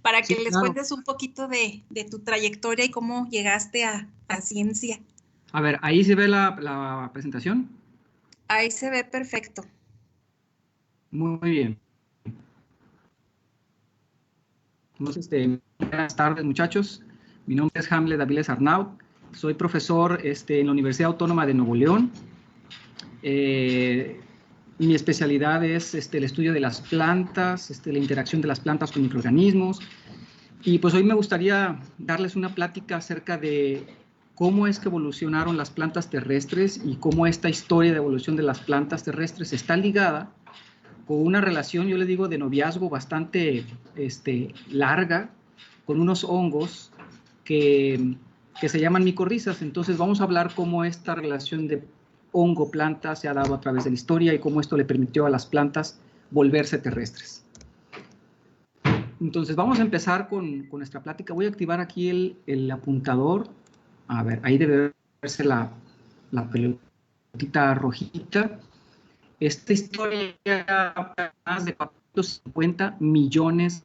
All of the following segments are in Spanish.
para Sí, que les claro. cuentes un poquito de tu trayectoria y cómo llegaste a ciencia. A ver, ahí se ve la presentación. Ahí se ve perfecto. Muy bien. Entonces, buenas tardes, muchachos. Mi nombre es Hamlet Aviles Arnaud. Soy profesor en la Universidad Autónoma de Nuevo León. Mi especialidad es el estudio de las plantas, la interacción de las plantas con microorganismos. Y pues hoy me gustaría darles una plática acerca de cómo es que evolucionaron las plantas terrestres y cómo esta historia de evolución de las plantas terrestres está ligada con una relación, yo le digo, de noviazgo bastante larga, con unos hongos que se llaman micorrizas. Entonces vamos a hablar cómo esta relación de hongo-planta se ha dado a través de la historia y cómo esto le permitió a las plantas volverse terrestres. Entonces vamos a empezar con nuestra plática. Voy a activar aquí el apuntador. A ver, ahí debe verse la pelotita rojita. Esta historia más de 450 millones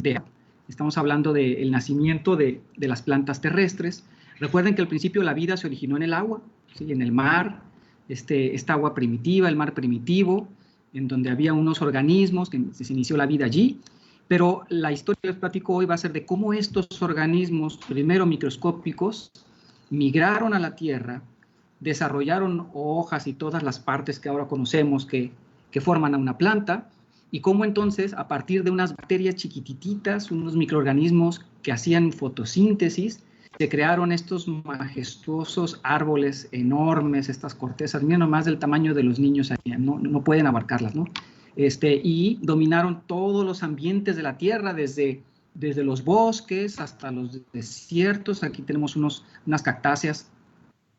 de años. Estamos hablando del nacimiento de las plantas terrestres. Recuerden que al principio la vida se originó en el agua, ¿sí? En el mar, esta agua primitiva, el mar primitivo, en donde había unos organismos que se inició la vida allí. Pero la historia que les platico hoy va a ser de cómo estos organismos, primero microscópicos, migraron a la Tierra, desarrollaron hojas y todas las partes que ahora conocemos que forman a una planta, y cómo entonces, a partir de unas bacterias chiquititas, unos microorganismos que hacían fotosíntesis, se crearon estos majestuosos árboles enormes, estas cortezas, mira nomás del tamaño de los niños, no pueden abarcarlas, ¿no? Y dominaron todos los ambientes de la Tierra, desde los bosques hasta los desiertos. Aquí tenemos unas cactáceas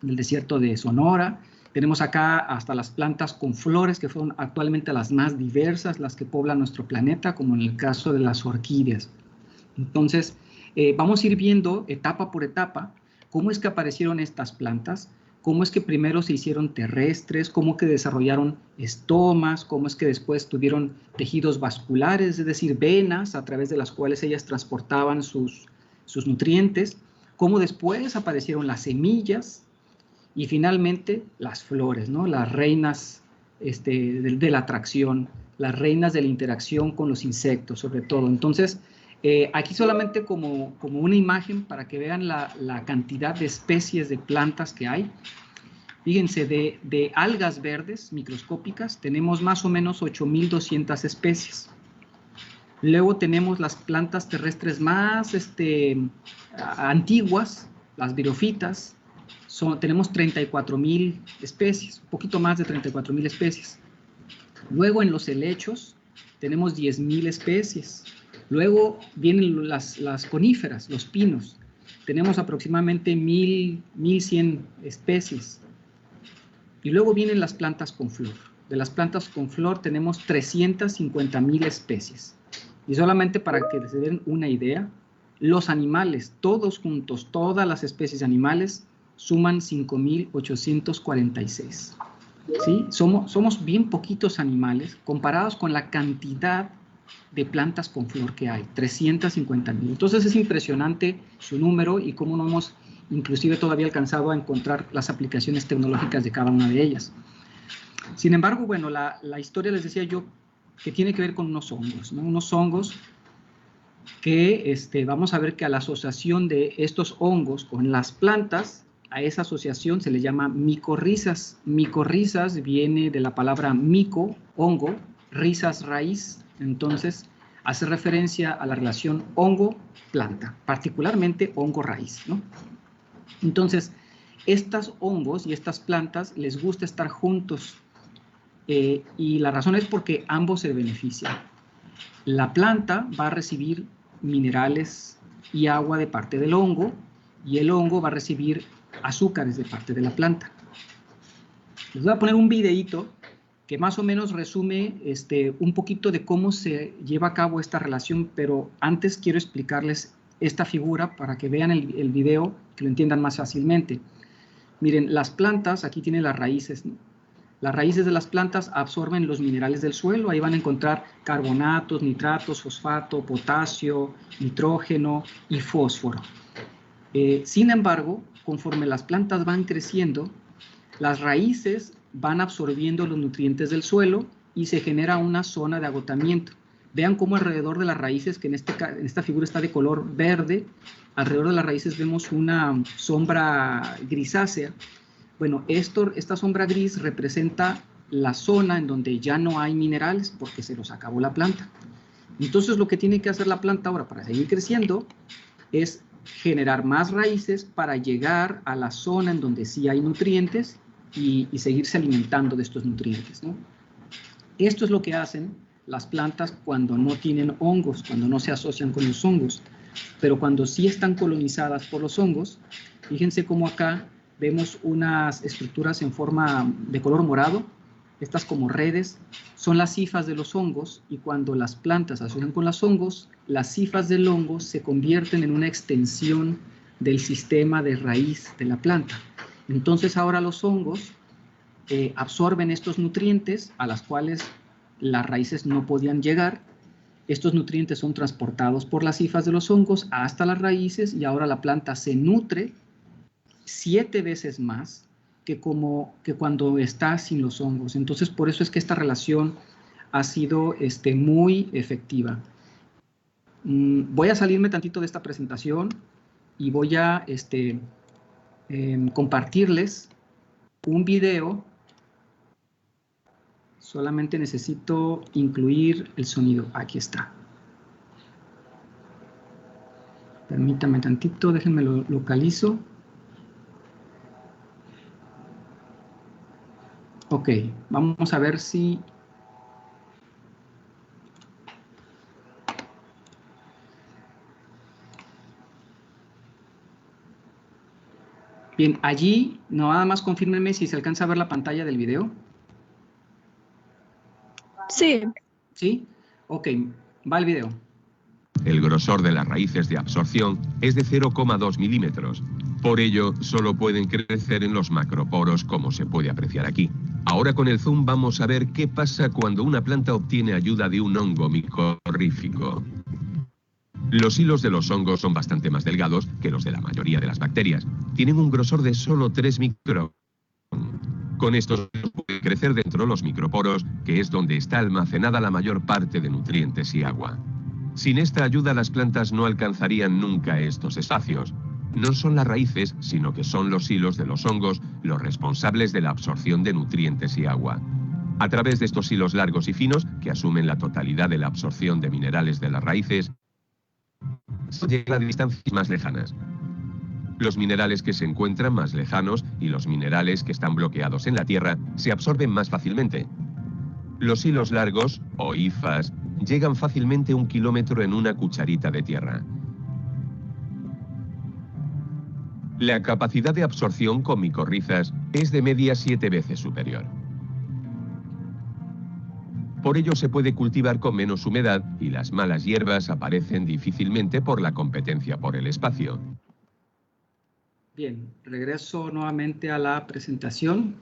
del desierto de Sonora. Tenemos acá hasta las plantas con flores, que son actualmente las más diversas, las que poblan nuestro planeta, como en el caso de las orquídeas. Entonces, vamos a ir viendo etapa por etapa cómo es que aparecieron estas plantas, cómo es que primero se hicieron terrestres, cómo que desarrollaron estomas, cómo es que después tuvieron tejidos vasculares, es decir, venas a través de las cuales ellas transportaban sus nutrientes, cómo después aparecieron las semillas, y finalmente las flores, ¿no? Las reinas de la atracción, las reinas de la interacción con los insectos, sobre todo. Entonces, aquí solamente como una imagen para que vean la cantidad de especies de plantas que hay. Fíjense, de algas verdes microscópicas tenemos más o menos 8,200 especies. Luego tenemos las plantas terrestres más antiguas, las virofitas. Tenemos 34,000 especies, un poquito más de 34,000 especies. Luego en los helechos tenemos 10,000 especies. Luego vienen las coníferas, los pinos. Tenemos aproximadamente 1,100 especies. Y luego vienen las plantas con flor. De las plantas con flor tenemos 350,000 especies. Y solamente para que se den una idea, los animales, todos juntos, todas las especies de animales, suman 5,846. ¿Sí? Somos bien poquitos animales comparados con la cantidad de plantas con flor que hay, 350,000. Entonces es impresionante su número y cómo no hemos inclusive todavía alcanzado a encontrar las aplicaciones tecnológicas de cada una de ellas. Sin embargo, bueno, la historia, les decía yo, que tiene que ver con unos hongos, ¿no? Unos hongos que vamos a ver que a la asociación de estos hongos con las plantas, a esa asociación se le llama micorrizas. Micorrizas viene de la palabra mico, hongo, rizas, raíz. Entonces, hace referencia a la relación hongo-planta, particularmente hongo-raíz, ¿no? Entonces, estos hongos y estas plantas les gusta estar juntos, y la razón es porque ambos se benefician. La planta va a recibir minerales y agua de parte del hongo, y el hongo va a recibir azúcares de parte de la planta. Les voy a poner un videíto que más o menos resume un poquito de cómo se lleva a cabo esta relación, pero antes quiero explicarles esta figura para que vean el video, que lo entiendan más fácilmente. Miren, las plantas, aquí tienen las raíces, ¿no? Las raíces de las plantas absorben los minerales del suelo, ahí van a encontrar carbonatos, nitratos, fosfato, potasio, nitrógeno y fósforo. Sin embargo, conforme las plantas van creciendo, las raíces van absorbiendo los nutrientes del suelo y se genera una zona de agotamiento. Vean cómo alrededor de las raíces, que en esta figura está de color verde, alrededor de las raíces vemos una sombra grisácea. Bueno, esta sombra gris representa la zona en donde ya no hay minerales porque se los acabó la planta. Entonces lo que tiene que hacer la planta ahora para seguir creciendo es generar más raíces para llegar a la zona en donde sí hay nutrientes y seguirse alimentando de estos nutrientes, ¿no? Esto es lo que hacen las plantas cuando no tienen hongos, cuando no se asocian con los hongos. Pero cuando sí están colonizadas por los hongos, fíjense cómo acá vemos unas estructuras en forma de color morado. Estas como redes son las hifas de los hongos, y cuando las plantas se asocian con los hongos, las hifas del hongo se convierten en una extensión del sistema de raíz de la planta. Entonces ahora los hongos absorben estos nutrientes a las cuales las raíces no podían llegar. Estos nutrientes son transportados por las hifas de los hongos hasta las raíces, y ahora la planta se nutre 7 veces más que cuando está sin los hongos. Entonces, por eso es que esta relación ha sido muy efectiva. Voy a salirme tantito de esta presentación y voy a compartirles un video. Solamente necesito incluir el sonido. Aquí está. Permítanme tantito, déjenme lo localizo. Ok, vamos a ver si... Bien, allí nada más confírmenme si se alcanza a ver la pantalla del video. Sí. ¿Sí? Ok, va el video. El grosor de las raíces de absorción es de 0,2 milímetros. Por ello, solo pueden crecer en los macroporos, como se puede apreciar aquí. Ahora con el zoom vamos a ver qué pasa cuando una planta obtiene ayuda de un hongo micorrífico. Los hilos de los hongos son bastante más delgados que los de la mayoría de las bacterias. Tienen un grosor de solo 3 micrón. Con estos pueden crecer dentro de los microporos, que es donde está almacenada la mayor parte de nutrientes y agua. Sin esta ayuda, las plantas no alcanzarían nunca estos espacios. No son las raíces, sino que son los hilos de los hongos los responsables de la absorción de nutrientes y agua. A través de estos hilos largos y finos, que asumen la totalidad de la absorción de minerales de las raíces, se llega a distancias más lejanas. Los minerales que se encuentran más lejanos y los minerales que están bloqueados en la tierra se absorben más fácilmente. Los hilos largos, o hifas, llegan fácilmente 1 kilómetro en una cucharita de tierra. La capacidad de absorción con micorrizas es de media 7 veces superior. Por ello se puede cultivar con menos humedad y las malas hierbas aparecen difícilmente por la competencia por el espacio. Bien, regreso nuevamente a la presentación.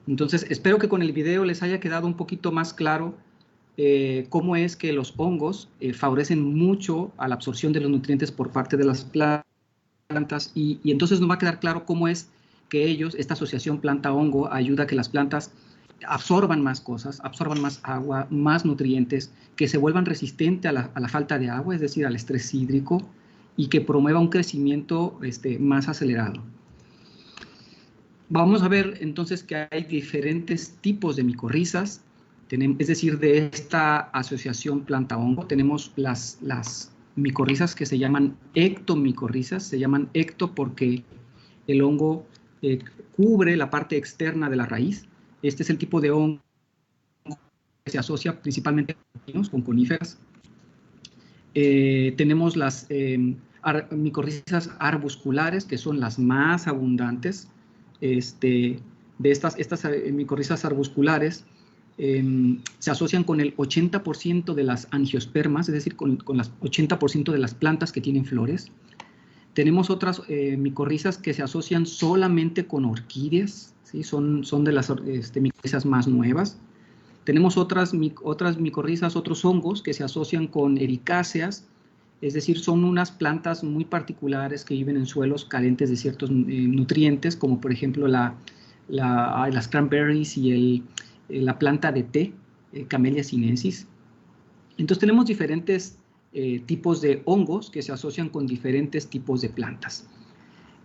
Entonces, espero que con el video les haya quedado un poquito más claro cómo es que los hongos favorecen mucho a la absorción de los nutrientes por parte de las plantas, y entonces nos va a quedar claro cómo es que ellos, esta asociación planta-hongo, ayuda a que las plantas absorban más cosas, absorban más agua, más nutrientes, que se vuelvan resistentes a la falta de agua, es decir, al estrés hídrico, y que promueva un crecimiento más acelerado. Vamos a ver entonces que hay diferentes tipos de micorrizas, es decir, de esta asociación planta-hongo. Tenemos las micorrizas que se llaman ectomicorrizas, se llaman ecto porque el hongo cubre la parte externa de la raíz. Este es el tipo de hongo que se asocia principalmente con coníferas. Tenemos las micorrizas arbusculares, que son las más abundantes. De estas micorrizas arbusculares se asocian con el 80% de las angiospermas, es decir, con las 80% de las plantas que tienen flores. Tenemos otras micorrizas que se asocian solamente con orquídeas, ¿sí? Son de las micorrizas más nuevas. Tenemos otras micorrizas, otros hongos que se asocian con ericáceas, es decir, son unas plantas muy particulares que viven en suelos carentes de ciertos nutrientes, como por ejemplo las cranberries y la planta de té, Camellia sinensis. Entonces tenemos diferentes tipos de hongos que se asocian con diferentes tipos de plantas.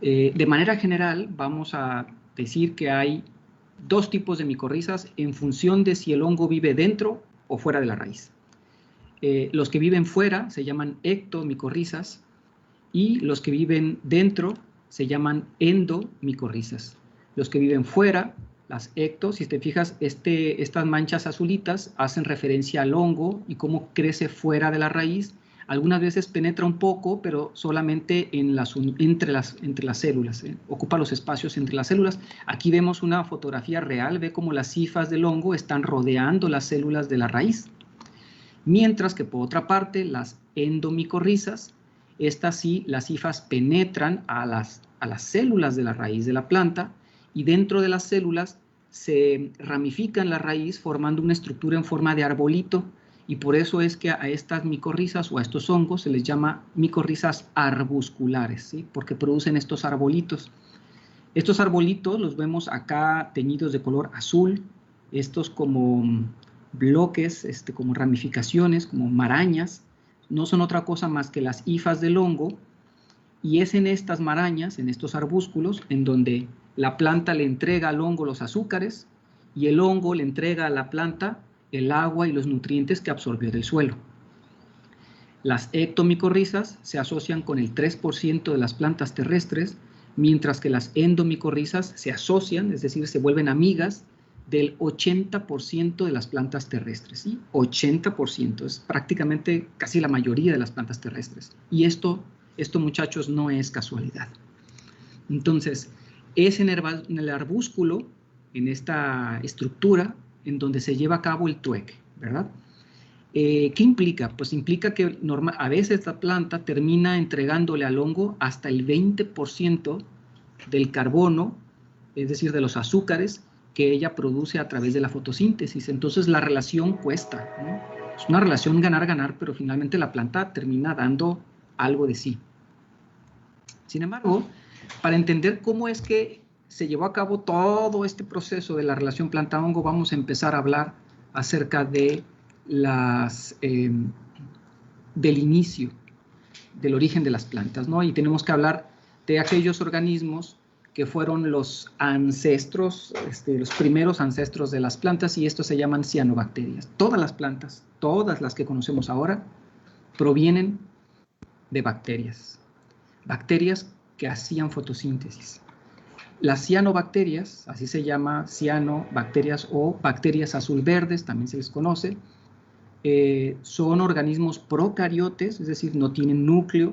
De manera general, vamos a decir que hay dos tipos de micorrizas en función de si el hongo vive dentro o fuera de la raíz. Los que viven fuera se llaman ectomicorrizas y los que viven dentro se llaman endomicorrizas. Los que viven fuera, las ecto, si te fijas, estas manchas azulitas hacen referencia al hongo y cómo crece fuera de la raíz. Algunas veces penetra un poco, pero solamente entre las células, ocupa los espacios entre las células. Aquí vemos una fotografía real, ve cómo las hifas del hongo están rodeando las células de la raíz. Mientras que por otra parte, las endomicorrizas, estas sí, las hifas penetran a las células de la raíz de la planta y dentro de las células se ramifican la raíz formando una estructura en forma de arbolito. Y por eso es que a estas micorrizas o a estos hongos se les llama micorrizas arbusculares, ¿sí? Porque producen estos arbolitos. Estos arbolitos los vemos acá teñidos de color azul, estos como bloques, como ramificaciones, como marañas, no son otra cosa más que las hifas del hongo, y es en estas marañas, en estos arbúsculos, en donde la planta le entrega al hongo los azúcares y el hongo le entrega a la planta el agua y los nutrientes que absorbió del suelo. Las ectomicorrizas se asocian con el 3% de las plantas terrestres, mientras que las endomicorrizas se asocian, es decir, se vuelven amigas del 80% de las plantas terrestres, ¿sí? 80%, es prácticamente casi la mayoría de las plantas terrestres. Y esto muchachos, no es casualidad. Entonces, es en el arbúsculo, en esta estructura, en donde se lleva a cabo el trueque, ¿verdad? ¿Qué implica? Pues implica que a veces la planta termina entregándole al hongo hasta el 20% del carbono, es decir, de los azúcares que ella produce a través de la fotosíntesis. Entonces la relación cuesta, ¿no? Es una relación ganar-ganar, pero finalmente la planta termina dando algo de sí. Sin embargo, para entender cómo es que se llevó a cabo todo este proceso de la relación planta-hongo, vamos a empezar a hablar acerca de del inicio, del origen de las plantas, ¿no? Y tenemos que hablar de aquellos organismos que fueron los ancestros, los primeros ancestros de las plantas, y estos se llaman cianobacterias. Todas las plantas, todas las que conocemos ahora, provienen de bacterias. Bacterias que hacían fotosíntesis. Las cianobacterias, así se llama, cianobacterias o bacterias azul-verdes, también se les conoce, son organismos procariotes, es decir, no tienen núcleo,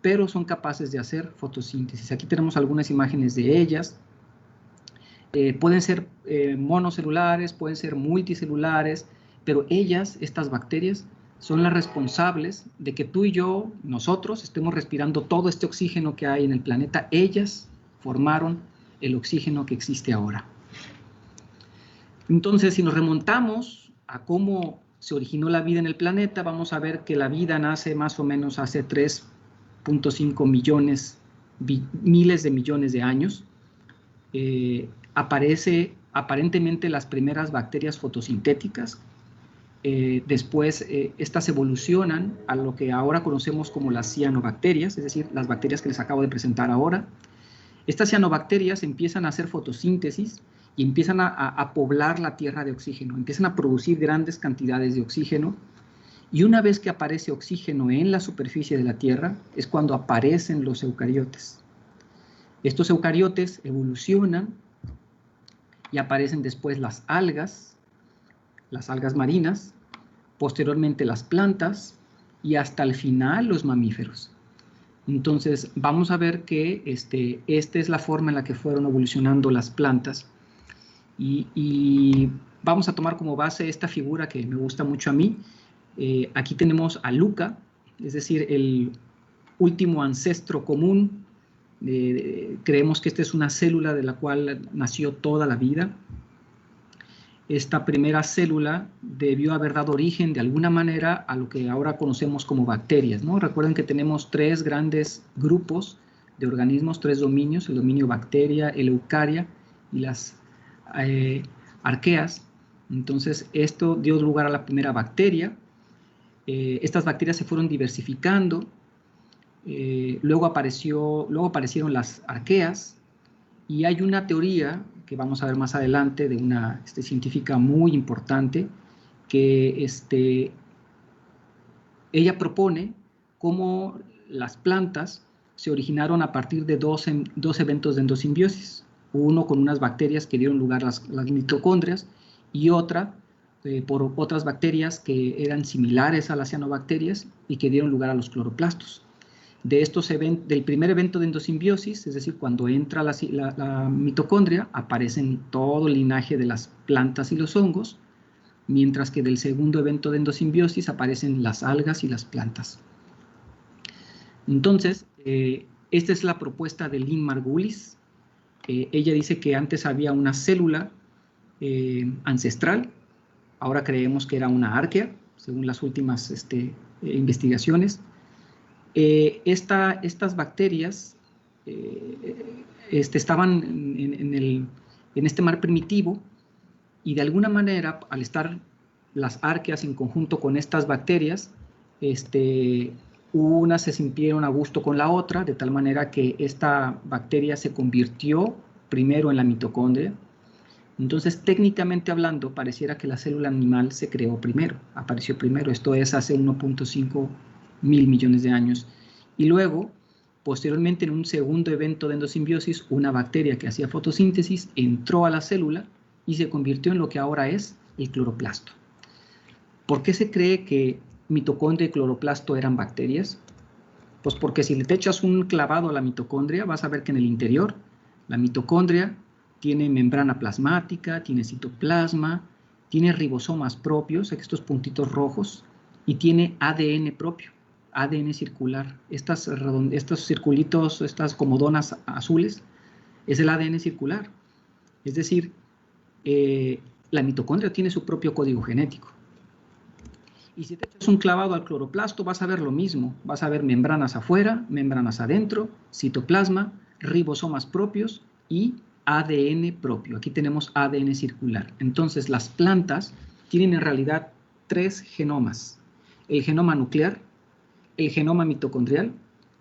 pero son capaces de hacer fotosíntesis. Aquí tenemos algunas imágenes de ellas. Pueden ser monocelulares, pueden ser multicelulares, pero ellas, estas bacterias, son las responsables de que tú y yo, nosotros, estemos respirando todo este oxígeno que hay en el planeta. Ellas formaron el oxígeno que existe ahora. Entonces, si nos remontamos a cómo se originó la vida en el planeta, vamos a ver que la vida nace más o menos hace 3.5 millones, miles de millones de años. Aparentemente las primeras bacterias fotosintéticas. Después estas evolucionan a lo que ahora conocemos como las cianobacterias, es decir, las bacterias que les acabo de presentar ahora. Estas cianobacterias empiezan a hacer fotosíntesis y empiezan a poblar la tierra de oxígeno, empiezan a producir grandes cantidades de oxígeno, y una vez que aparece oxígeno en la superficie de la tierra es cuando aparecen los eucariotes. Estos eucariotes evolucionan y aparecen después las algas marinas, posteriormente las plantas y hasta el final los mamíferos. Entonces vamos a ver que esta es la forma en la que fueron evolucionando las plantas, y vamos a tomar como base esta figura que me gusta mucho a mí. Aquí tenemos a Luca, es decir, último ancestro común. Creemos que esta es una célula de la cual nació toda la vida. Esta primera célula debió haber dado origen de alguna manera a lo que ahora conocemos como bacterias, ¿no? Recuerden que tenemos 3 grandes grupos de organismos, 3 dominios: el dominio bacteria, el eucaria y las arqueas. Entonces, esto dio lugar a la primera bacteria. Estas bacterias se fueron diversificando. Luego aparecieron las arqueas, y hay una teoría que vamos a ver más adelante de una científica muy importante que ella propone cómo las plantas se originaron a partir de dos eventos de endosimbiosis, uno con unas bacterias que dieron lugar a las mitocondrias y otra por otras bacterias que eran similares a las cianobacterias y que dieron lugar a los cloroplastos. Del primer evento de endosimbiosis, es decir, cuando entra la mitocondria, aparecen todo el linaje de las plantas y los hongos, mientras que del segundo evento de endosimbiosis aparecen las algas y las plantas. Entonces, esta es la propuesta de Lynn Margulis. Ella dice que antes había una célula ancestral, ahora creemos que era una arquea, según las últimas investigaciones. Estas bacterias estaban en este mar primitivo, y de alguna manera, al estar las arqueas en conjunto con estas bacterias, unas se sintieron a gusto con la otra, de tal manera que esta bacteria se convirtió primero en la mitocondria. Entonces, técnicamente hablando, pareciera que la célula animal se creó primero, apareció primero. Esto es hace 1.5 mil millones de años. Y luego, posteriormente, en un segundo evento de endosimbiosis, una bacteria que hacía fotosíntesis entró a la célula y se convirtió en lo que ahora es el cloroplasto. ¿Por qué se cree que mitocondria y cloroplasto eran bacterias? Pues porque si le te echas un clavado a la mitocondria, vas a ver que en el interior la mitocondria tiene membrana plasmática, tiene citoplasma, tiene ribosomas propios, estos puntitos rojos, y tiene ADN propio, ADN circular. Estos circulitos, estas como donas azules, es el ADN circular. Es decir, la mitocondria tiene su propio código genético. Y si te echas un clavado al cloroplasto, vas a ver lo mismo. Vas a ver membranas afuera, membranas adentro, citoplasma, ribosomas propios y ADN propio. Aquí tenemos ADN circular. Entonces, las plantas tienen en realidad 3 genomas: el genoma nuclear, el genoma mitocondrial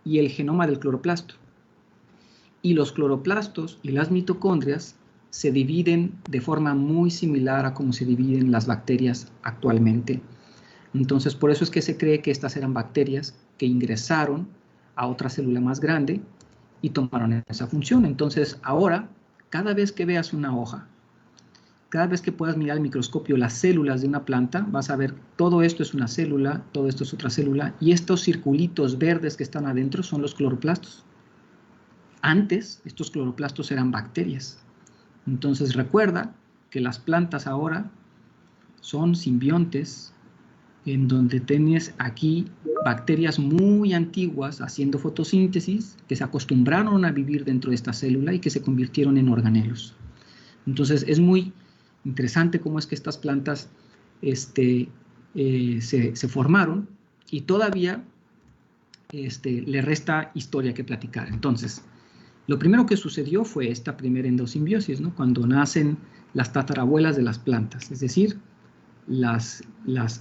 y el genoma del cloroplasto. Y los cloroplastos y las mitocondrias se dividen de forma muy similar a cómo se dividen las bacterias actualmente. Entonces, por eso es que se cree que estas eran bacterias que ingresaron a otra célula más grande y tomaron esa función. Entonces, ahora, cada vez que veas una hoja, cada vez que puedas mirar al microscopio las células de una planta, vas a ver todo esto es una célula, todo esto es otra célula, y estos circulitos verdes que están adentro son los cloroplastos. Antes, estos cloroplastos eran bacterias. Entonces, recuerda que las plantas ahora son simbiontes, en donde tienes aquí bacterias muy antiguas haciendo fotosíntesis, que se acostumbraron a vivir dentro de esta célula y que se convirtieron en organelos. Entonces, es muy interesante cómo es que estas plantas se formaron, y todavía le resta historia que platicar. Entonces, lo primero que sucedió fue esta primera endosimbiosis, ¿no? Cuando nacen las tatarabuelas de las plantas, es decir, las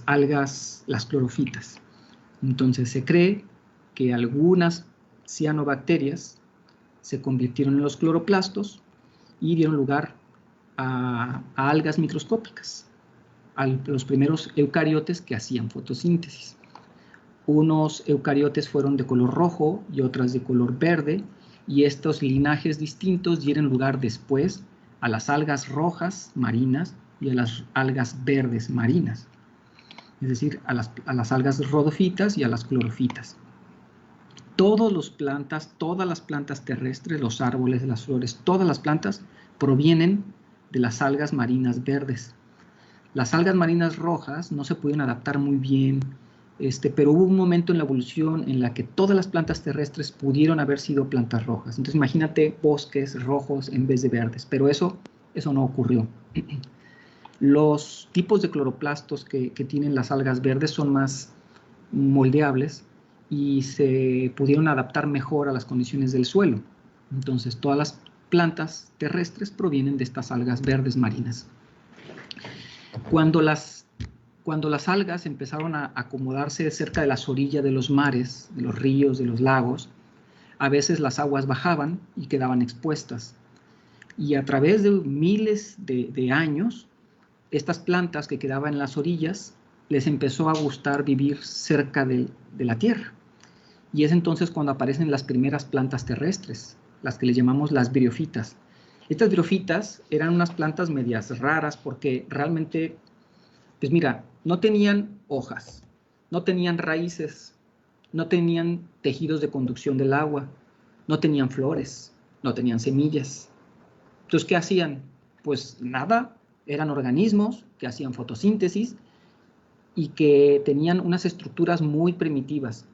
algas, las clorofitas. Entonces se cree que algunas cianobacterias se convirtieron en los cloroplastos y dieron lugar a algas microscópicas, a los primeros eucariotes que hacían fotosíntesis. Unos eucariotes fueron de color rojo y otras de color verde, y estos linajes distintos dieron lugar después a las algas rojas marinas y a las algas verdes marinas, es decir, a las algas rodofitas y a las clorofitas. Todas las plantas terrestres, los árboles, las flores, todas las plantas provienen de las algas marinas verdes. Las algas marinas rojas no se pudieron adaptar muy bien pero hubo un momento en la evolución en la que todas las plantas terrestres pudieron haber sido plantas rojas. Entonces imagínate bosques rojos en vez de verdes, pero eso no ocurrió. Los tipos de cloroplastos que tienen las algas verdes son más moldeables y se pudieron adaptar mejor a las condiciones del suelo. Entonces todas las plantas terrestres provienen de estas algas verdes marinas. Cuando las algas empezaron a acomodarse cerca de las orillas de los mares, de los ríos, de los lagos, a veces las aguas bajaban y quedaban expuestas. Y a través de miles de años, estas plantas que quedaban en las orillas, les empezó a gustar vivir cerca de la tierra. Y es entonces cuando aparecen las primeras plantas terrestres, las que les llamamos las briófitas. Estas briófitas eran unas plantas medias raras porque realmente, pues mira, no tenían hojas, no tenían raíces, no tenían tejidos de conducción del agua, no tenían flores, no tenían semillas. Entonces, ¿qué hacían? Pues nada, eran organismos que hacían fotosíntesis y que tenían unas estructuras muy primitivas.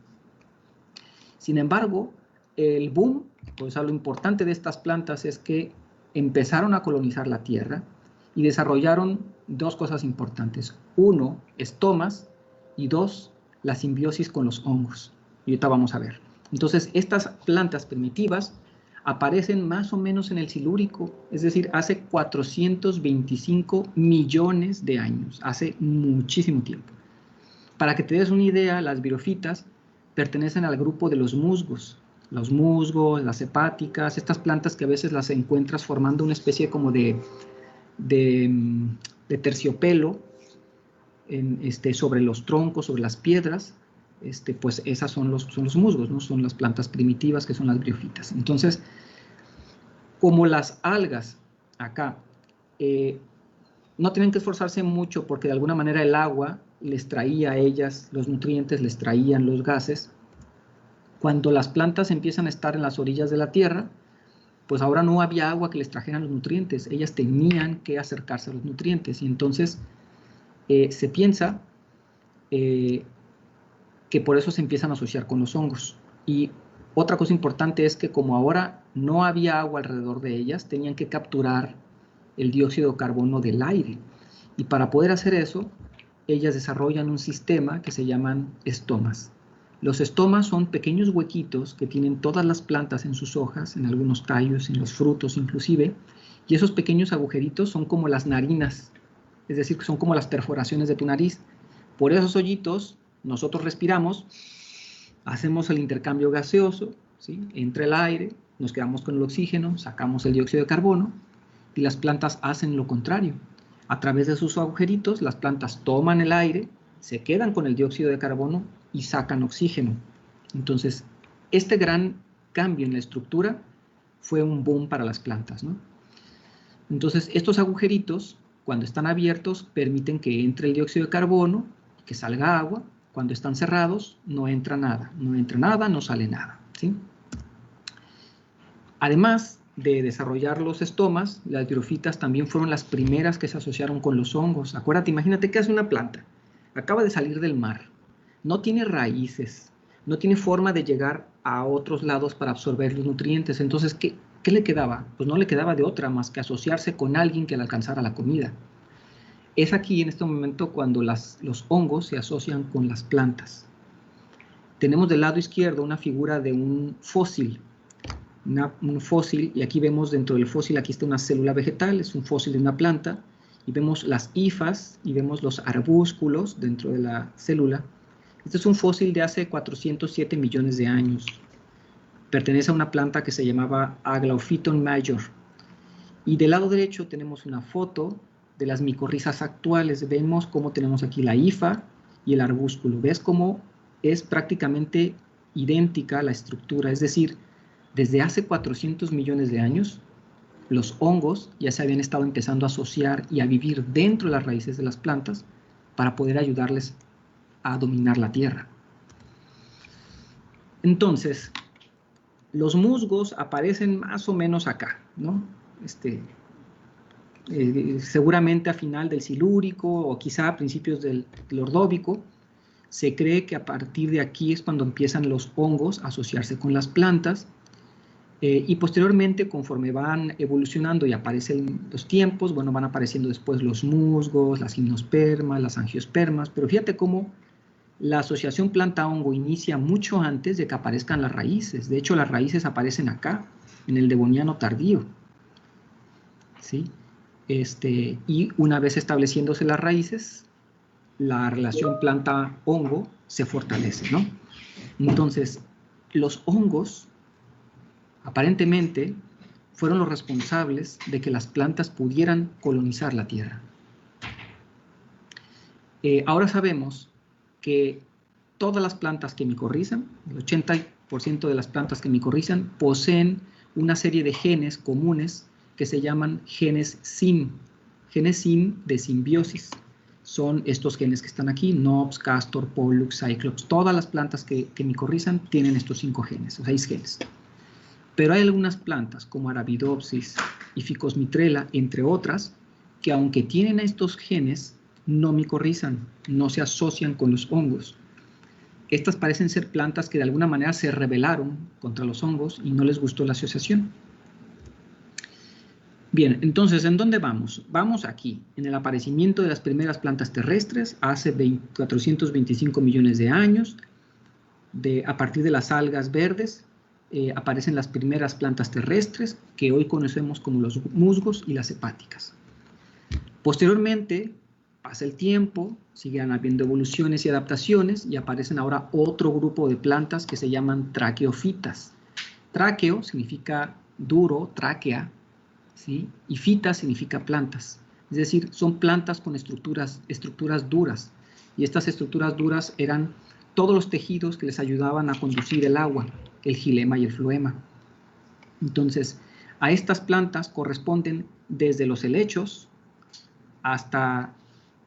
Sin embargo, el boom, pues lo importante de estas plantas es que empezaron a colonizar la Tierra y desarrollaron dos cosas importantes. Uno, estomas, y dos, la simbiosis con los hongos. Y ahorita vamos a ver. Entonces, estas plantas primitivas aparecen más o menos en el Silúrico, es decir, hace 425 millones de años, hace muchísimo tiempo. Para que te des una idea, las briófitas pertenecen al grupo de los musgos, las hepáticas, estas plantas que a veces las encuentras formando una especie como de terciopelo sobre los troncos, sobre las piedras, pues esas son los musgos, ¿no? Son las plantas primitivas que son las briófitas. Entonces, como las algas acá no tienen que esforzarse mucho porque de alguna manera el agua les traía a ellas los nutrientes, les traían los gases, cuando las plantas empiezan a estar en las orillas de la tierra, pues ahora no había agua que les trajeran los nutrientes, ellas tenían que acercarse a los nutrientes, y entonces se piensa que por eso se empiezan a asociar con los hongos. Y otra cosa importante es que como ahora no había agua alrededor de ellas, tenían que capturar el dióxido de carbono del aire. Y para poder hacer eso, ellas desarrollan un sistema que se llaman estomas. Los estomas son pequeños huequitos que tienen todas las plantas en sus hojas, en algunos tallos, en los frutos inclusive, y esos pequeños agujeritos son como las narinas, es decir, que son como las perforaciones de tu nariz. Por esos hoyitos nosotros respiramos, hacemos el intercambio gaseoso, ¿sí? Entra el aire, nos quedamos con el oxígeno, sacamos el dióxido de carbono, y las plantas hacen lo contrario. A través de sus agujeritos, las plantas toman el aire, se quedan con el dióxido de carbono y sacan oxígeno. Entonces, este gran cambio en la estructura fue un boom para las plantas, ¿no? Entonces, estos agujeritos, cuando están abiertos, permiten que entre el dióxido de carbono, que salga agua. Cuando están cerrados, no entra nada, no sale nada, ¿sí? Además de desarrollar los estomas, las briófitas también fueron las primeras que se asociaron con los hongos. Acuérdate, imagínate que hace una planta, acaba de salir del mar, no tiene raíces, no tiene forma de llegar a otros lados para absorber los nutrientes. Entonces, ¿qué le quedaba? Pues no le quedaba de otra más que asociarse con alguien que le alcanzara la comida. Es aquí, en este momento, cuando los hongos se asocian con las plantas. Tenemos del lado izquierdo una figura de un fósil, y aquí vemos dentro del fósil, aquí está una célula vegetal, es un fósil de una planta, y vemos las hifas, y vemos los arbúsculos dentro de la célula. Este es un fósil de hace 407 millones de años. Pertenece a una planta que se llamaba Aglaophyton major. Y del lado derecho tenemos una foto de las micorrizas actuales. Vemos cómo tenemos aquí la hifa y el arbúsculo. ¿Ves cómo es prácticamente idéntica la estructura? Es decir, desde hace 400 millones de años, los hongos ya se habían estado empezando a asociar y a vivir dentro de las raíces de las plantas para poder ayudarles a dominar la tierra. Entonces, los musgos aparecen más o menos acá, ¿no? Seguramente a final del Silúrico o quizá a principios del Ordóbico. Se cree que a partir de aquí es cuando empiezan los hongos a asociarse con las plantas, y posteriormente, conforme van evolucionando y aparecen los tiempos, bueno, van apareciendo después los musgos, las gimnospermas, las angiospermas, pero fíjate cómo la asociación planta-hongo inicia mucho antes de que aparezcan las raíces. De hecho, las raíces aparecen acá, en el Devoniano tardío, ¿sí? Y una vez estableciéndose las raíces, la relación planta-hongo se fortalece, ¿no? Entonces, los hongos aparentemente fueron los responsables de que las plantas pudieran colonizar la Tierra. Ahora sabemos que todas las plantas que micorrizan, el 80% de las plantas que micorrizan, poseen una serie de genes comunes que se llaman genes SIM. Genes SIM de simbiosis. Son estos genes que están aquí: Knops, Castor, Pollux, Cyclops. Todas las plantas que micorrizan tienen estos 5 genes, o 6 genes. Pero hay algunas plantas, como Arabidopsis y Ficus mitrella, entre otras, que aunque tienen estos genes, no micorrizan, no se asocian con los hongos. Estas parecen ser plantas que de alguna manera se rebelaron contra los hongos y no les gustó la asociación. Bien, entonces, ¿en dónde vamos? Vamos aquí, en el aparecimiento de las primeras plantas terrestres hace 425 millones de años. A partir de las algas verdes, aparecen las primeras plantas terrestres que hoy conocemos como los musgos y las hepáticas. Posteriormente, pasa el tiempo, siguen habiendo evoluciones y adaptaciones y aparecen ahora otro grupo de plantas que se llaman traqueofitas. Traqueo significa duro, tráquea, ¿sí? Y fita significa plantas. Es decir, son plantas con estructuras duras. Y estas estructuras duras eran todos los tejidos que les ayudaban a conducir el agua, el xilema y el floema. Entonces, a estas plantas corresponden desde los helechos hasta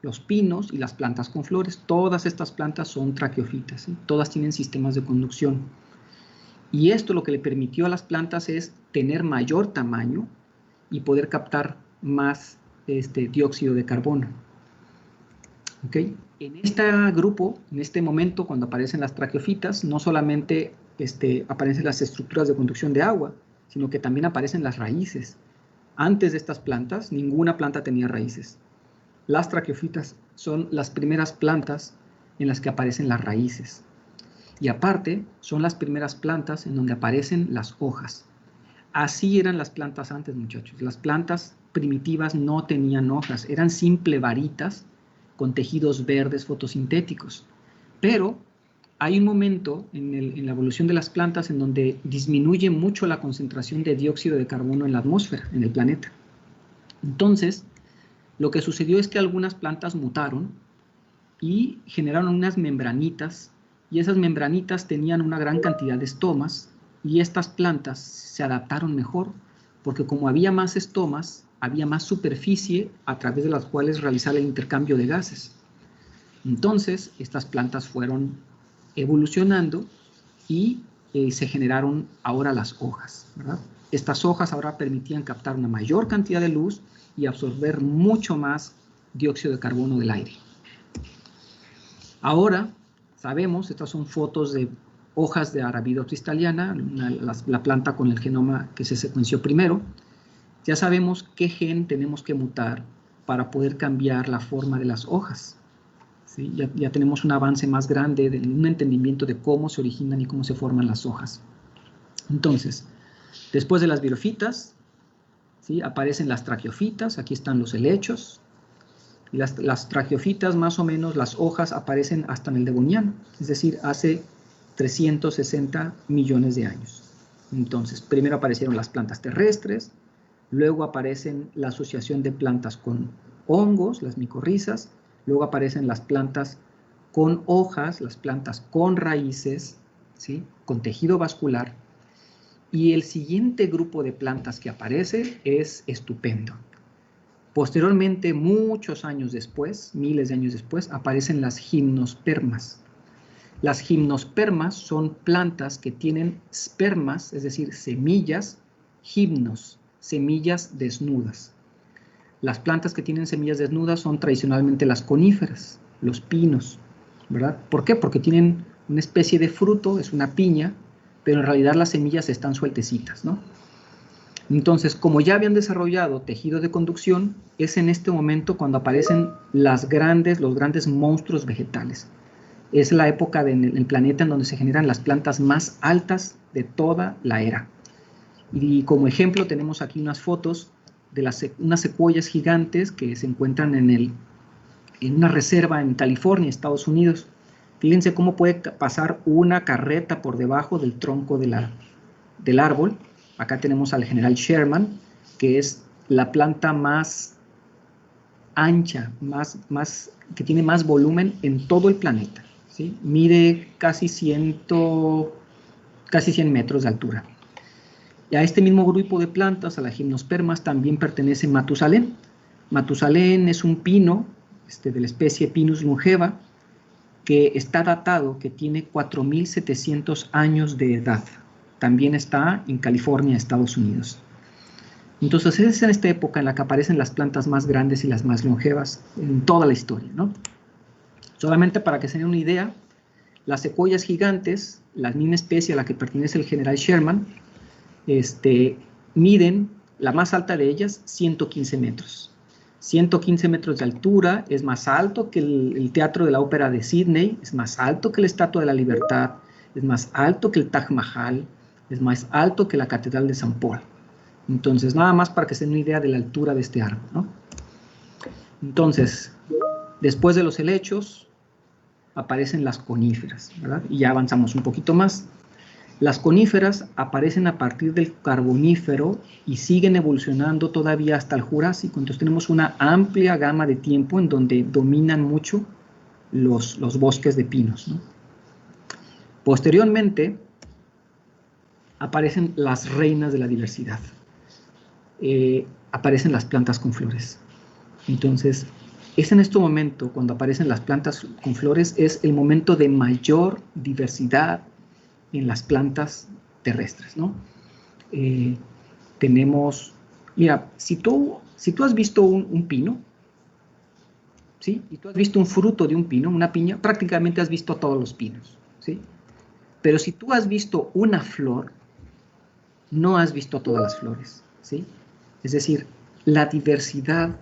los pinos y las plantas con flores. Todas estas plantas son traqueofitas, ¿sí? Todas tienen sistemas de conducción. Y esto lo que le permitió a las plantas es tener mayor tamaño y poder captar más dióxido de carbono. ¿Ok? En este grupo, en este momento, cuando aparecen las traqueofitas, no solamente aparecen las estructuras de conducción de agua, sino que también aparecen las raíces. Antes de estas plantas, ninguna planta tenía raíces. Las traqueofitas son las primeras plantas en las que aparecen las raíces. Y aparte, son las primeras plantas en donde aparecen las hojas. Así eran las plantas antes, muchachos. Las plantas primitivas no tenían hojas, eran simples varitas con tejidos verdes fotosintéticos. Pero hay un momento en la evolución de las plantas en donde disminuye mucho la concentración de dióxido de carbono en la atmósfera, en el planeta. Entonces, lo que sucedió es que algunas plantas mutaron y generaron unas membranitas, y esas membranitas tenían una gran cantidad de estomas, y estas plantas se adaptaron mejor, porque como había más estomas, había más superficie a través de las cuales realizar el intercambio de gases. Entonces, estas plantas fueron evolucionando y se generaron ahora las hojas, ¿verdad? Estas hojas ahora permitían captar una mayor cantidad de luz y absorber mucho más dióxido de carbono del aire. Ahora sabemos, estas son fotos de hojas de Arabidopsis thaliana, la planta con el genoma que se secuenció primero. Ya sabemos qué gen tenemos que mutar para poder cambiar la forma de las hojas. ¿Sí? Ya tenemos un avance más grande, un entendimiento de cómo se originan y cómo se forman las hojas. Entonces, después de las virofitas, ¿sí? Aparecen las traqueofitas, aquí están los helechos. Y las traqueofitas, más o menos, las hojas aparecen hasta en el Devoniano, es decir, hace 360 millones de años. Entonces, primero aparecieron las plantas terrestres, luego aparecen la asociación de plantas con hongos, las micorrizas, luego aparecen las plantas con hojas, las plantas con raíces, ¿sí? Con tejido vascular, y el siguiente grupo de plantas que aparece es estupendo. Posteriormente, muchos años después, miles de años después, aparecen las gimnospermas. Las gimnospermas son plantas que tienen spermas, es decir, semillas, gimnos, semillas desnudas. Las plantas que tienen semillas desnudas son tradicionalmente las coníferas, los pinos. ¿verdad? ¿Por qué? Porque tienen una especie de fruto, es una piña, pero en realidad las semillas están sueltecitas, ¿no? Entonces, como ya habían desarrollado tejido de conducción, es en este momento cuando aparecen los grandes monstruos vegetales. Es la época del planeta en donde se generan las plantas más altas de toda la era. Y como ejemplo tenemos aquí unas fotos de unas secuoyas gigantes que se encuentran en una reserva en California, Estados Unidos. Fíjense cómo puede pasar una carreta por debajo del tronco del árbol. Acá tenemos al general Sherman, que es la planta más ancha, que tiene más volumen en todo el planeta, ¿sí? Mide casi 100 metros de altura. Y a este mismo grupo de plantas, a las gimnospermas, también pertenece Matusalén. Matusalén es un pino de la especie Pinus longeva, que está datado, que tiene 4.700 años de edad. También está en California, Estados Unidos. Entonces es en esta época en la que aparecen las plantas más grandes y las más longevas en toda la historia, ¿no? Solamente para que se den una idea, las secuoyas gigantes, la misma especie a la que pertenece el general Sherman, miden, la más alta de ellas, 115 metros. 115 metros de altura, es más alto que el Teatro de la Ópera de Sydney, es más alto que la Estatua de la Libertad, es más alto que el Taj Mahal, es más alto que la Catedral de San Paul. Entonces, nada más para que se den una idea de la altura de este árbol, ¿no? Entonces, después de los helechos, aparecen las coníferas, ¿verdad? Y ya avanzamos un poquito más. Las coníferas aparecen a partir del Carbonífero y siguen evolucionando todavía hasta el Jurásico. Entonces tenemos una amplia gama de tiempo en donde dominan mucho los bosques de pinos, ¿no? Posteriormente aparecen las reinas de la diversidad. Aparecen las plantas con flores. Entonces, es en este momento, cuando aparecen las plantas con flores, es el momento de mayor diversidad en las plantas terrestres, ¿no? Mira, si tú has visto un pino, ¿sí? Y tú has visto un fruto de un pino, una piña, prácticamente has visto todos los pinos, ¿sí? Pero si tú has visto una flor, no has visto todas las flores, ¿sí? Es decir, la diversidad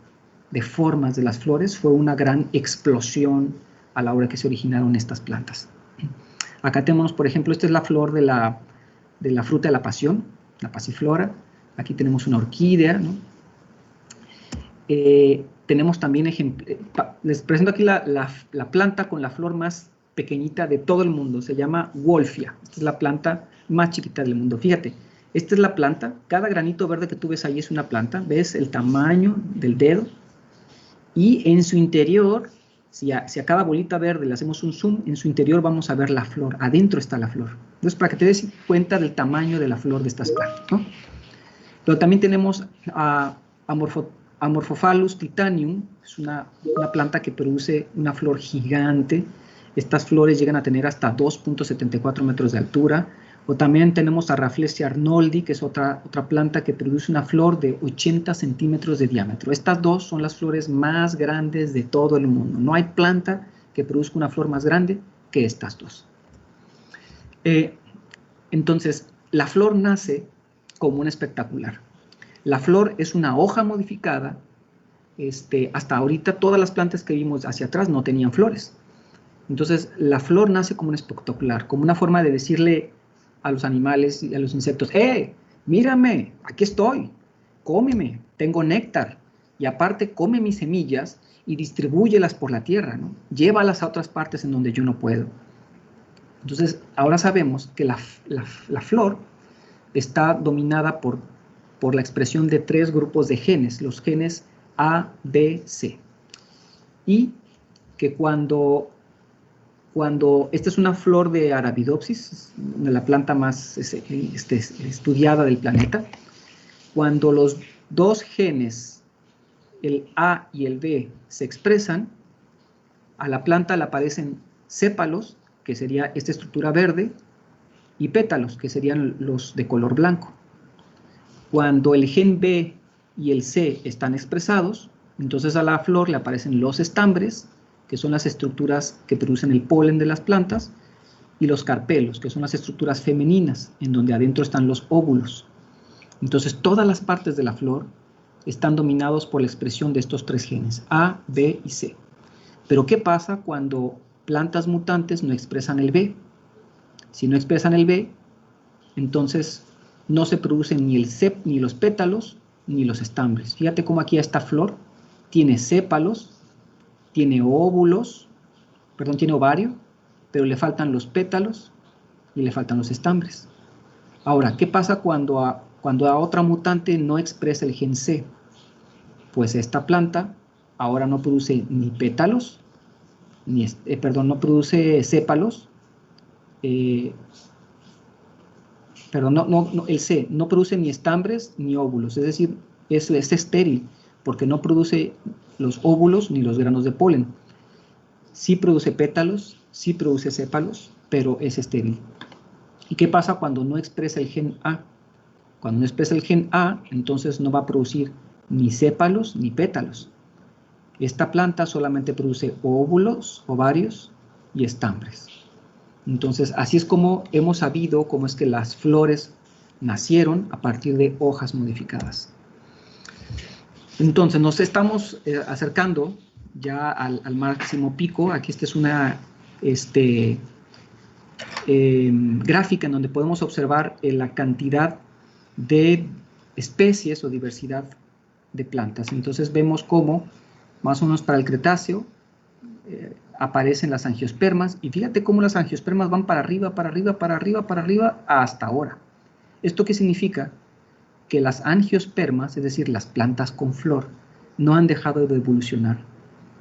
de formas de las flores fue una gran explosión a la hora que se originaron estas plantas. Acá tenemos, por ejemplo, esta es la flor de la fruta de la pasión, la pasiflora. Aquí tenemos una orquídea, ¿no? Tenemos también les presento aquí la planta con la flor más pequeñita de todo el mundo, se llama Wolfia. Esta es la planta más chiquita del mundo. Fíjate, esta es la planta, cada granito verde que tú ves ahí es una planta, ves el tamaño del dedo, y en su interior, si a cada bolita verde le hacemos un zoom, en su interior vamos a ver la flor, adentro está la flor. Entonces, para que te des cuenta del tamaño de la flor de estas plantas, ¿no? Pero también tenemos a Amorphophallus titanium, es una planta que produce una flor gigante. Estas flores llegan a tener hasta 2.74 metros de altura. O también tenemos a Rafflesia arnoldi, que es otra planta que produce una flor de 80 centímetros de diámetro. Estas dos son las flores más grandes de todo el mundo. No hay planta que produzca una flor más grande que estas dos. Entonces, la flor nace como un espectacular. La flor es una hoja modificada. Hasta ahorita todas las plantas que vimos hacia atrás no tenían flores. Entonces, la flor nace como un espectacular, como una forma de decirle a los animales y a los insectos: mírame, aquí estoy, cómeme, tengo néctar, y aparte come mis semillas y distribúyelas por la tierra, ¿no? Llévalas a otras partes en donde yo no puedo. Entonces, ahora sabemos que la flor está dominada por la expresión de 3 grupos de genes, los genes A, B, C, y que cuando esta es una flor de Arabidopsis, la planta más estudiada del planeta, cuando los 2 genes, el A y el B, se expresan, a la planta le aparecen sépalos, que sería esta estructura verde, y pétalos, que serían los de color blanco. Cuando el gen B y el C están expresados, entonces a la flor le aparecen los estambres, que son las estructuras que producen el polen de las plantas, y los carpelos, que son las estructuras femeninas, en donde adentro están los óvulos. Entonces, todas las partes de la flor están dominados por la expresión de estos 3 genes, A, B y C. Pero, ¿qué pasa cuando plantas mutantes no expresan el B? Si no expresan el B, entonces no se producen ni los pétalos ni los estambres. Fíjate cómo aquí esta flor tiene sépalos, tiene óvulos, perdón, tiene ovario, pero le faltan los pétalos y le faltan los estambres. Ahora, ¿qué pasa cuando a otra mutante no expresa el gen C? Pues esta planta ahora no produce ni pétalos, no produce sépalos, el C no produce ni estambres ni óvulos, es decir, es estéril, porque no produce los óvulos ni los granos de polen. Sí produce pétalos, sí produce sépalos, pero es estéril. ¿Y qué pasa cuando no expresa el gen A? Cuando no expresa el gen A, entonces no va a producir ni sépalos ni pétalos. Esta planta solamente produce óvulos, ovarios y estambres. Entonces, así es como hemos sabido cómo es que las flores nacieron a partir de hojas modificadas. Entonces, nos estamos acercando ya al máximo pico. Aquí esta es una gráfica en donde podemos observar la cantidad de especies o diversidad de plantas. Entonces, vemos cómo, más o menos para el Cretáceo, aparecen las angiospermas, y fíjate cómo las angiospermas van para arriba, para arriba, para arriba, para arriba, hasta ahora. ¿Esto qué significa? Que las angiospermas, es decir, las plantas con flor, no han dejado de evolucionar,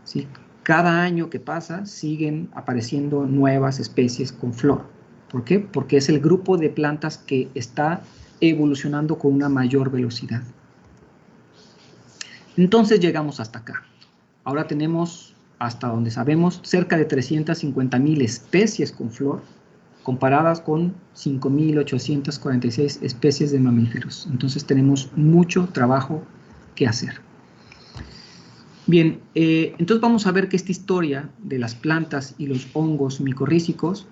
¿sí? Cada año que pasa siguen apareciendo nuevas especies con flor. ¿Por qué? Porque es el grupo de plantas que está evolucionando con una mayor velocidad. Entonces llegamos hasta acá. Ahora tenemos, hasta donde sabemos, cerca de 350.000 especies con flor, comparadas con 5.846 especies de mamíferos. Entonces tenemos mucho trabajo que hacer. Bien, entonces vamos a ver que esta historia de las plantas y los hongos micorrízicos,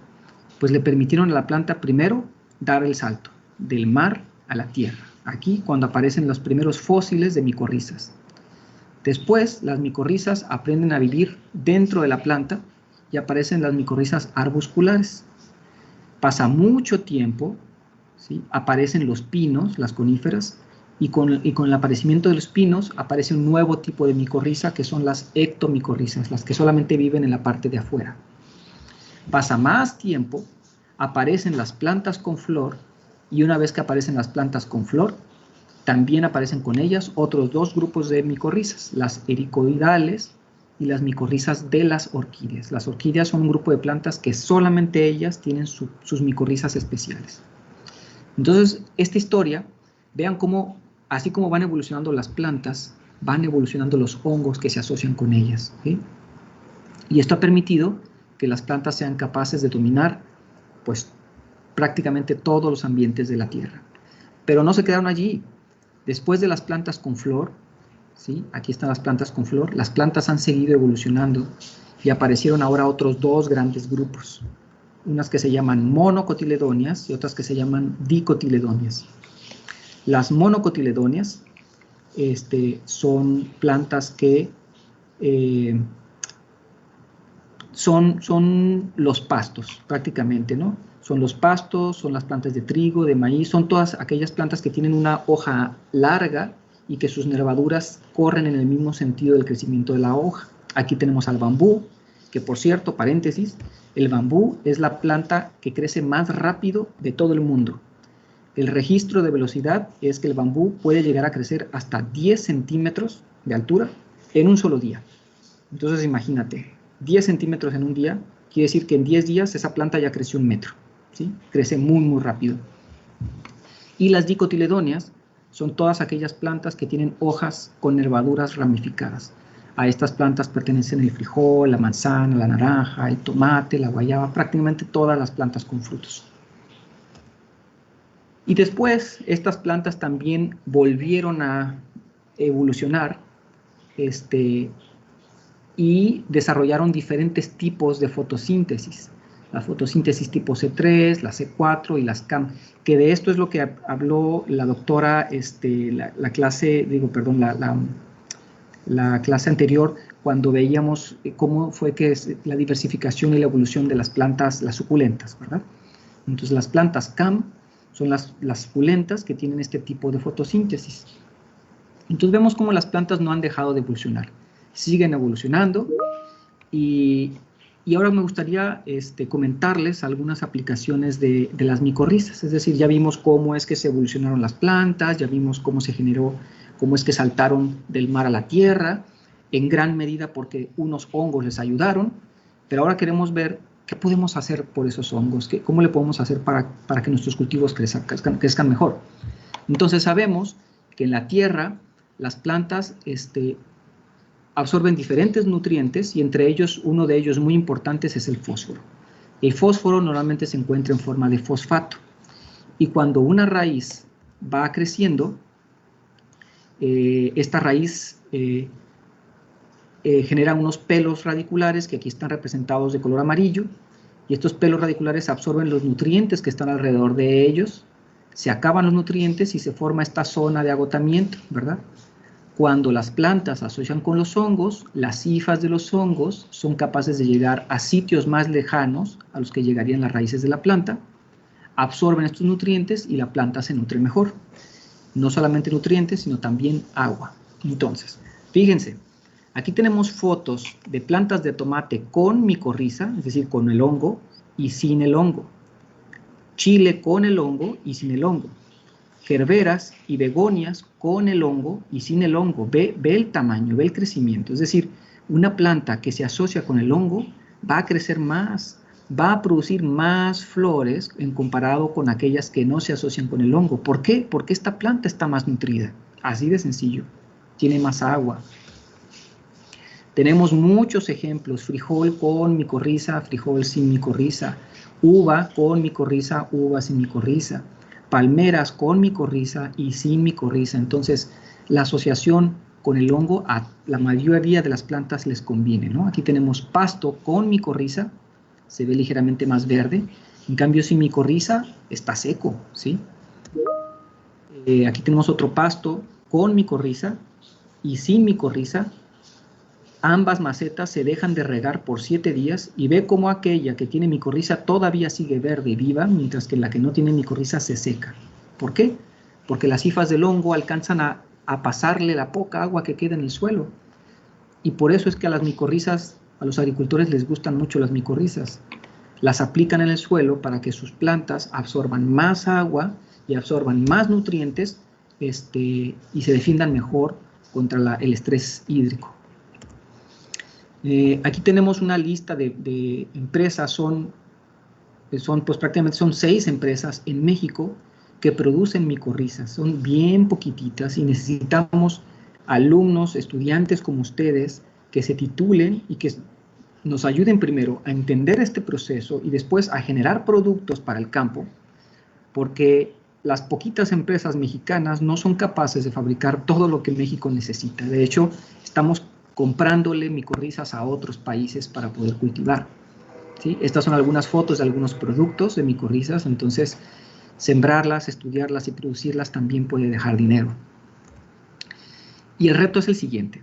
pues le permitieron a la planta primero dar el salto del mar a la tierra. Aquí cuando aparecen los primeros fósiles de micorrizas. Después, las micorrizas aprenden a vivir dentro de la planta y aparecen las micorrizas arbusculares. Pasa mucho tiempo, ¿sí? Aparecen los pinos, las coníferas, y con el aparecimiento de los pinos aparece un nuevo tipo de micorriza que son las ectomicorrizas, las que solamente viven en la parte de afuera. Pasa más tiempo, aparecen las plantas con flor, y una vez que aparecen las plantas con flor, también aparecen con ellas otros 2 grupos de micorrizas, las ericoidales y las micorrizas de las orquídeas. Las orquídeas son un grupo de plantas que solamente ellas tienen sus micorrizas especiales. Entonces, esta historia, vean cómo, así como van evolucionando las plantas, van evolucionando los hongos que se asocian con ellas, ¿sí? Y esto ha permitido que las plantas sean capaces de dominar, pues, prácticamente todos los ambientes de la Tierra. Pero no se quedaron allí. Después de las plantas con flor, ¿sí? Aquí están las plantas con flor, las plantas han seguido evolucionando y aparecieron ahora otros 2 grandes grupos, unas que se llaman monocotiledóneas y otras que se llaman dicotiledóneas. Las monocotiledóneas son plantas que son los pastos prácticamente, ¿no? Son los pastos, son las plantas de trigo, de maíz, son todas aquellas plantas que tienen una hoja larga y que sus nervaduras corren en el mismo sentido del crecimiento de la hoja. Aquí tenemos al bambú, que por cierto, paréntesis, el bambú es la planta que crece más rápido de todo el mundo. El registro de velocidad es que el bambú puede llegar a crecer hasta 10 centímetros de altura en un solo día. Entonces imagínate, 10 centímetros en un día, quiere decir que en 10 días esa planta ya creció 1 metro, ¿sí? Crece muy, muy rápido. Y las dicotiledóneas son todas aquellas plantas que tienen hojas con nervaduras ramificadas. A estas plantas pertenecen el frijol, la manzana, la naranja, el tomate, la guayaba, prácticamente todas las plantas con frutos. Y después, estas plantas también volvieron a evolucionar, y y desarrollaron diferentes tipos de fotosíntesis. La fotosíntesis tipo C3, la C4 y las CAM, que de esto es lo que habló la doctora, la clase anterior, cuando veíamos cómo fue que es la diversificación y la evolución de las plantas, las suculentas, ¿verdad? Entonces las plantas CAM son las suculentas que tienen este tipo de fotosíntesis. Entonces vemos cómo las plantas no han dejado de evolucionar, siguen evolucionando y ahora me gustaría comentarles algunas aplicaciones de las micorrizas. Es decir, ya vimos cómo es que se evolucionaron las plantas, ya vimos cómo se generó, cómo es que saltaron del mar a la tierra, en gran medida porque unos hongos les ayudaron, pero ahora queremos ver qué podemos hacer por esos hongos, cómo le podemos hacer para que nuestros cultivos crezcan mejor. Entonces sabemos que en la tierra las plantas absorben diferentes nutrientes y entre ellos, uno de ellos muy importante es el fósforo. El fósforo normalmente se encuentra en forma de fosfato y cuando una raíz va creciendo, esta raíz genera unos pelos radiculares que aquí están representados de color amarillo y estos pelos radiculares absorben los nutrientes que están alrededor de ellos, se acaban los nutrientes y se forma esta zona de agotamiento, ¿verdad? Cuando las plantas se asocian con los hongos, las hifas de los hongos son capaces de llegar a sitios más lejanos a los que llegarían las raíces de la planta, absorben estos nutrientes y la planta se nutre mejor. No solamente nutrientes, sino también agua. Entonces, fíjense, aquí tenemos fotos de plantas de tomate con micorriza, es decir, con el hongo y sin el hongo. Chile con el hongo y sin el hongo. Gerberas y begonias con el hongo y sin el hongo. Ve el tamaño, ve el crecimiento. Es decir, una planta que se asocia con el hongo va a crecer más, va a producir más flores en comparado con aquellas que no se asocian con el hongo. ¿Por qué? Porque esta planta está más nutrida. Así de sencillo. Tiene más agua. Tenemos muchos ejemplos. Frijol con micorriza, frijol sin micorriza. Uva con micorriza, uva sin micorriza. Palmeras con micorriza y sin micorriza. Entonces, la asociación con el hongo a la mayoría de las plantas les conviene, ¿no? Aquí tenemos pasto con micorriza, se ve ligeramente más verde. En cambio, sin micorriza está seco, ¿sí? Aquí tenemos otro pasto con micorriza y sin micorriza. Ambas macetas se dejan de regar por 7 días y ve cómo aquella que tiene micorriza todavía sigue verde y viva, mientras que la que no tiene micorriza se seca. ¿Por qué? Porque las hifas del hongo alcanzan a pasarle la poca agua que queda en el suelo. Y por eso es que a las micorrizas, a los agricultores les gustan mucho las micorrizas. Las aplican en el suelo para que sus plantas absorban más agua y absorban más nutrientes y se defiendan mejor contra el estrés hídrico. Aquí tenemos una lista de empresas, pues prácticamente son 6 empresas en México que producen micorrizas, son bien poquititas y necesitamos alumnos, estudiantes como ustedes que se titulen y que nos ayuden primero a entender este proceso y después a generar productos para el campo, porque las poquitas empresas mexicanas no son capaces de fabricar todo lo que México necesita. De hecho, estamos comprándole micorrizas a otros países para poder cultivar, ¿sí? Estas son algunas fotos de algunos productos de micorrizas, entonces sembrarlas, estudiarlas y producirlas también puede dejar dinero. Y el reto es el siguiente.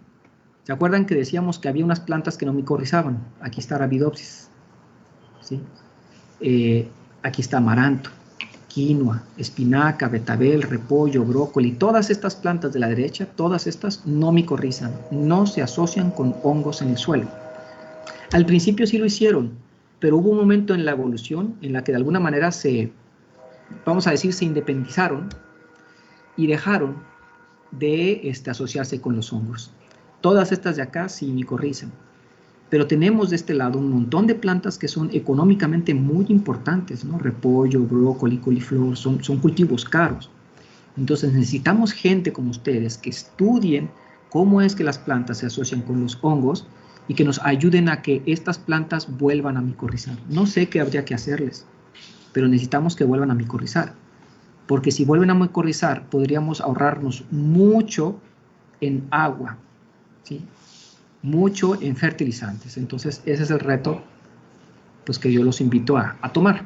¿Se acuerdan que decíamos que había unas plantas que no micorrizaban? Aquí está Arabidopsis, ¿sí? Aquí está amaranto, quinoa, espinaca, betabel, repollo, brócoli. Todas estas plantas de la derecha, todas estas no micorrizan, no se asocian con hongos en el suelo. Al principio sí lo hicieron, pero hubo un momento en la evolución en la que de alguna manera vamos a decir, se independizaron y dejaron de asociarse con los hongos. Todas estas de acá sí micorrizan. Pero tenemos de este lado un montón de plantas que son económicamente muy importantes, ¿no? Repollo, brócoli, coliflor, son cultivos caros. Entonces necesitamos gente como ustedes que estudien cómo es que las plantas se asocian con los hongos y que nos ayuden a que estas plantas vuelvan a micorrizar. No sé qué habría que hacerles, pero necesitamos que vuelvan a micorrizar. Porque si vuelven a micorrizar, podríamos ahorrarnos mucho en agua, ¿sí? mucho en fertilizantes. Entonces, ese es el reto pues, que yo los invito a tomar.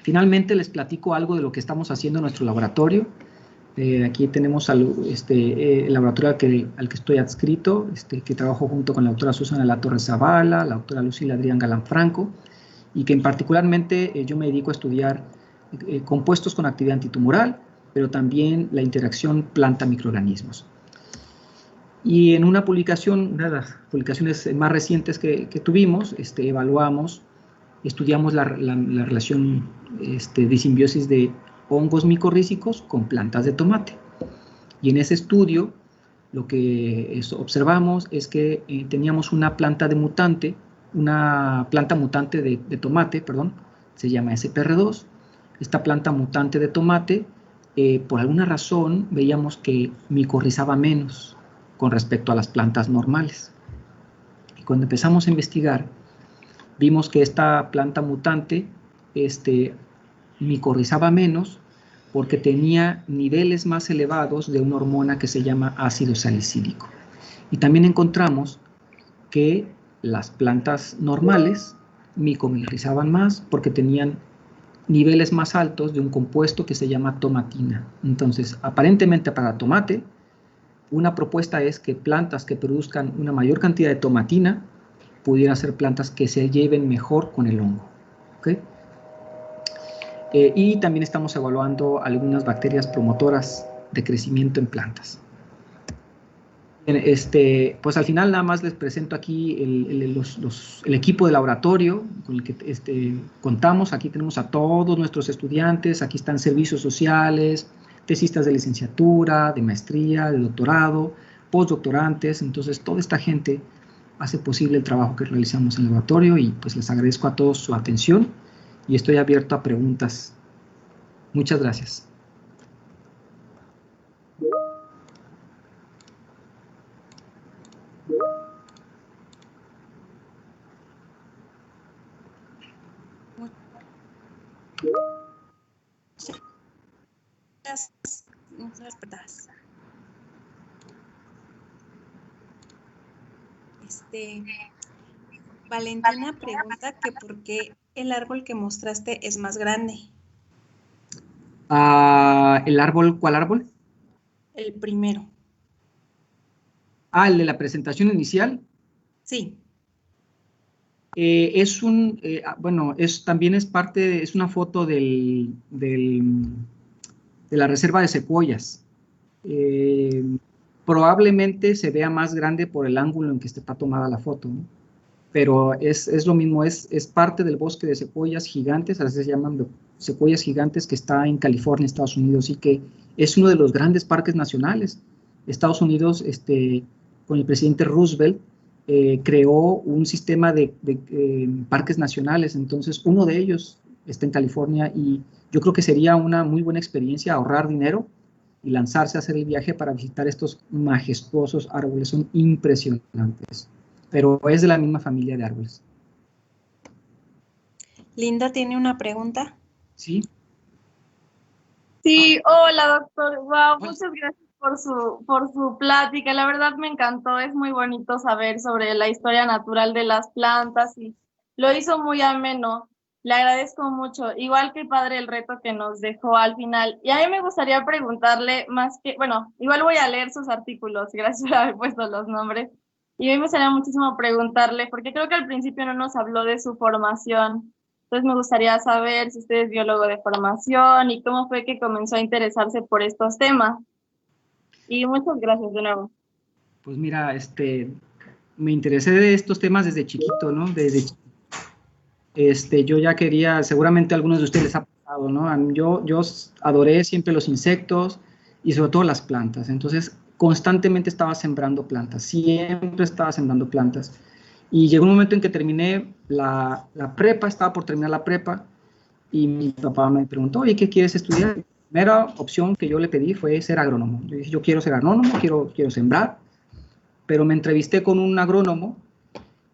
Finalmente, les platico algo de lo que estamos haciendo en nuestro laboratorio. Aquí tenemos el laboratorio al que estoy adscrito, que trabajo junto con la doctora Susana La Torre Zavala, la doctora Lucila Adrián Galán Franco, y que particularmente yo me dedico a estudiar compuestos con actividad antitumoral, pero también la interacción planta-microorganismos. Y en una publicación, una de las publicaciones más recientes que tuvimos, estudiamos la relación de simbiosis de hongos micorrízicos con plantas de tomate. Y en ese estudio lo que observamos es que teníamos una planta mutante de tomate, perdón, se llama SPR2. Esta planta mutante de tomate, por alguna razón, veíamos que micorrizaba menos con respecto a las plantas normales. Y cuando empezamos a investigar, vimos que esta planta mutante micorrizaba menos porque tenía niveles más elevados de una hormona que se llama ácido salicílico. Y también encontramos que las plantas normales micorrizaban más porque tenían niveles más altos de un compuesto que se llama tomatina. Entonces, aparentemente para tomate, una propuesta es que plantas que produzcan una mayor cantidad de tomatina pudieran ser plantas que se lleven mejor con el hongo. ¿Okay? Y también estamos evaluando algunas bacterias promotoras de crecimiento en plantas. Pues al final nada más les presento aquí el equipo de laboratorio con el que contamos. Aquí tenemos a todos nuestros estudiantes, aquí están servicios sociales, tesistas de licenciatura, de maestría, de doctorado, postdoctorantes. Entonces toda esta gente hace posible el trabajo que realizamos en el laboratorio y pues les agradezco a todos su atención y estoy abierto a preguntas. Muchas gracias. Valentina pregunta que por qué el árbol que mostraste es más grande. ¿El árbol? ¿Cuál árbol? El primero. ¿El de la presentación inicial? Sí. También es parte, es una foto de la reserva de Secuoyas. Probablemente se vea más grande por el ángulo en que está tomada la foto, ¿no? Pero es lo mismo, es parte del bosque de secuoyas gigantes, a veces se llaman secuoyas gigantes, que está en California, Estados Unidos, y que es uno de los grandes parques nacionales. Estados Unidos, con el presidente Roosevelt, creó un sistema de parques nacionales, entonces uno de ellos está en California, y yo creo que sería una muy buena experiencia ahorrar dinero y lanzarse a hacer el viaje para visitar estos majestuosos árboles, son impresionantes. Pero es de la misma familia de árboles. Linda tiene una pregunta. Sí. Sí, hola doctor. Wow, muchas gracias por su plática. La verdad me encantó, es muy bonito saber sobre la historia natural de las plantas y lo hizo muy ameno. Le agradezco mucho. Igual que padre el reto que nos dejó al final. Y a mí me gustaría preguntarle más que, bueno, igual voy a leer sus artículos, gracias por haber puesto los nombres. Y a mí me gustaría muchísimo preguntarle, porque creo que al principio no nos habló de su formación. Entonces me gustaría saber si usted es biólogo de formación y cómo fue que comenzó a interesarse por estos temas. Y muchas gracias de nuevo. Pues mira, me interesé de estos temas desde chiquito, ¿no? Yo ya quería, seguramente a algunos de ustedes les ha pasado, ¿no? Yo adoré siempre los insectos y sobre todo las plantas. Entonces, constantemente estaba sembrando plantas, siempre estaba sembrando plantas. Y llegó un momento en que terminé la prepa, estaba por terminar la prepa, y mi papá me preguntó, oye, ¿qué quieres estudiar? La primera opción que yo le pedí fue ser agrónomo. Yo dije, yo quiero ser agrónomo, quiero sembrar, pero me entrevisté con un agrónomo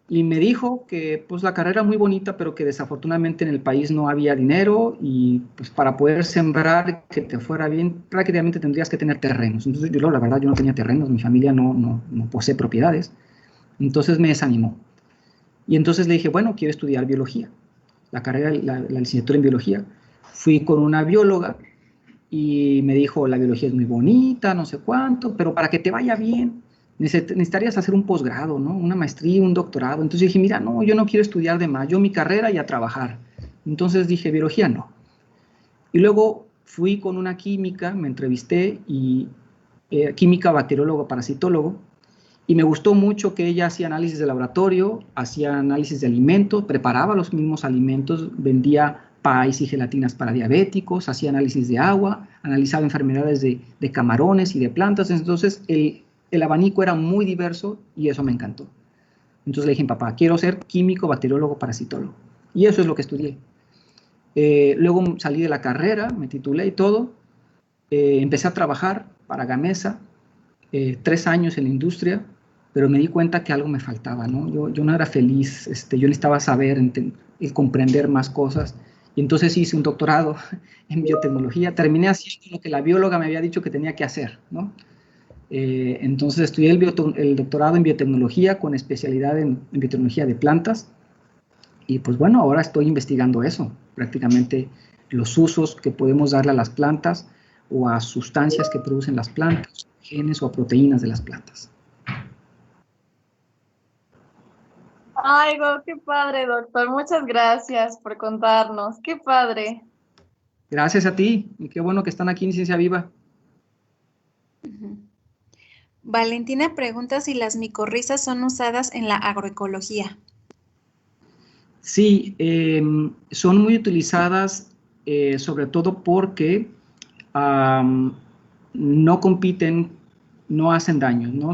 y me dijo que pues la carrera era muy bonita, pero que desafortunadamente en el país no había dinero y pues para poder sembrar, que te fuera bien, prácticamente tendrías que tener terrenos. Entonces yo la verdad yo no tenía terrenos, mi familia no posee propiedades. Entonces me desanimó. Y entonces le dije, bueno, quiero estudiar biología, la carrera, la licenciatura en biología. Fui con una bióloga y me dijo, la biología es muy bonita, no sé cuánto, pero para que te vaya bien, necesitarías hacer un posgrado, ¿no? Una maestría, un doctorado. Entonces dije, mira, no, yo no quiero estudiar de más, yo mi carrera y a trabajar. Entonces dije, biología no. Y luego fui con una química, me entrevisté, y química, bacteriólogo, parasitólogo, y me gustó mucho que ella hacía análisis de laboratorio, hacía análisis de alimentos, preparaba los mismos alimentos, vendía pies y gelatinas para diabéticos, hacía análisis de agua, analizaba enfermedades de camarones y de plantas. Entonces el abanico era muy diverso y eso me encantó. Entonces le dije, papá, quiero ser químico, bacteriólogo, parasitólogo. Y eso es lo que estudié. Luego salí de la carrera, me titulé y todo. Empecé a trabajar para Gamesa, 3 años en la industria, pero me di cuenta que algo me faltaba, ¿no? Yo no era feliz, yo necesitaba saber y comprender más cosas. Y entonces hice un doctorado en biotecnología. Terminé haciendo lo que la bióloga me había dicho que tenía que hacer, ¿no? Entonces estudié el doctorado en biotecnología con especialidad en biotecnología de plantas. Y pues bueno, ahora estoy investigando eso, prácticamente los usos que podemos darle a las plantas o a sustancias que producen las plantas, genes o a proteínas de las plantas. Ay, wow, qué padre, doctor. Muchas gracias por contarnos. Qué padre. Gracias a ti, y qué bueno que están aquí en Ciencia Viva. Valentina pregunta si las micorrizas son usadas en la agroecología. Sí, son muy utilizadas sobre todo porque no compiten, no hacen daño, ¿no?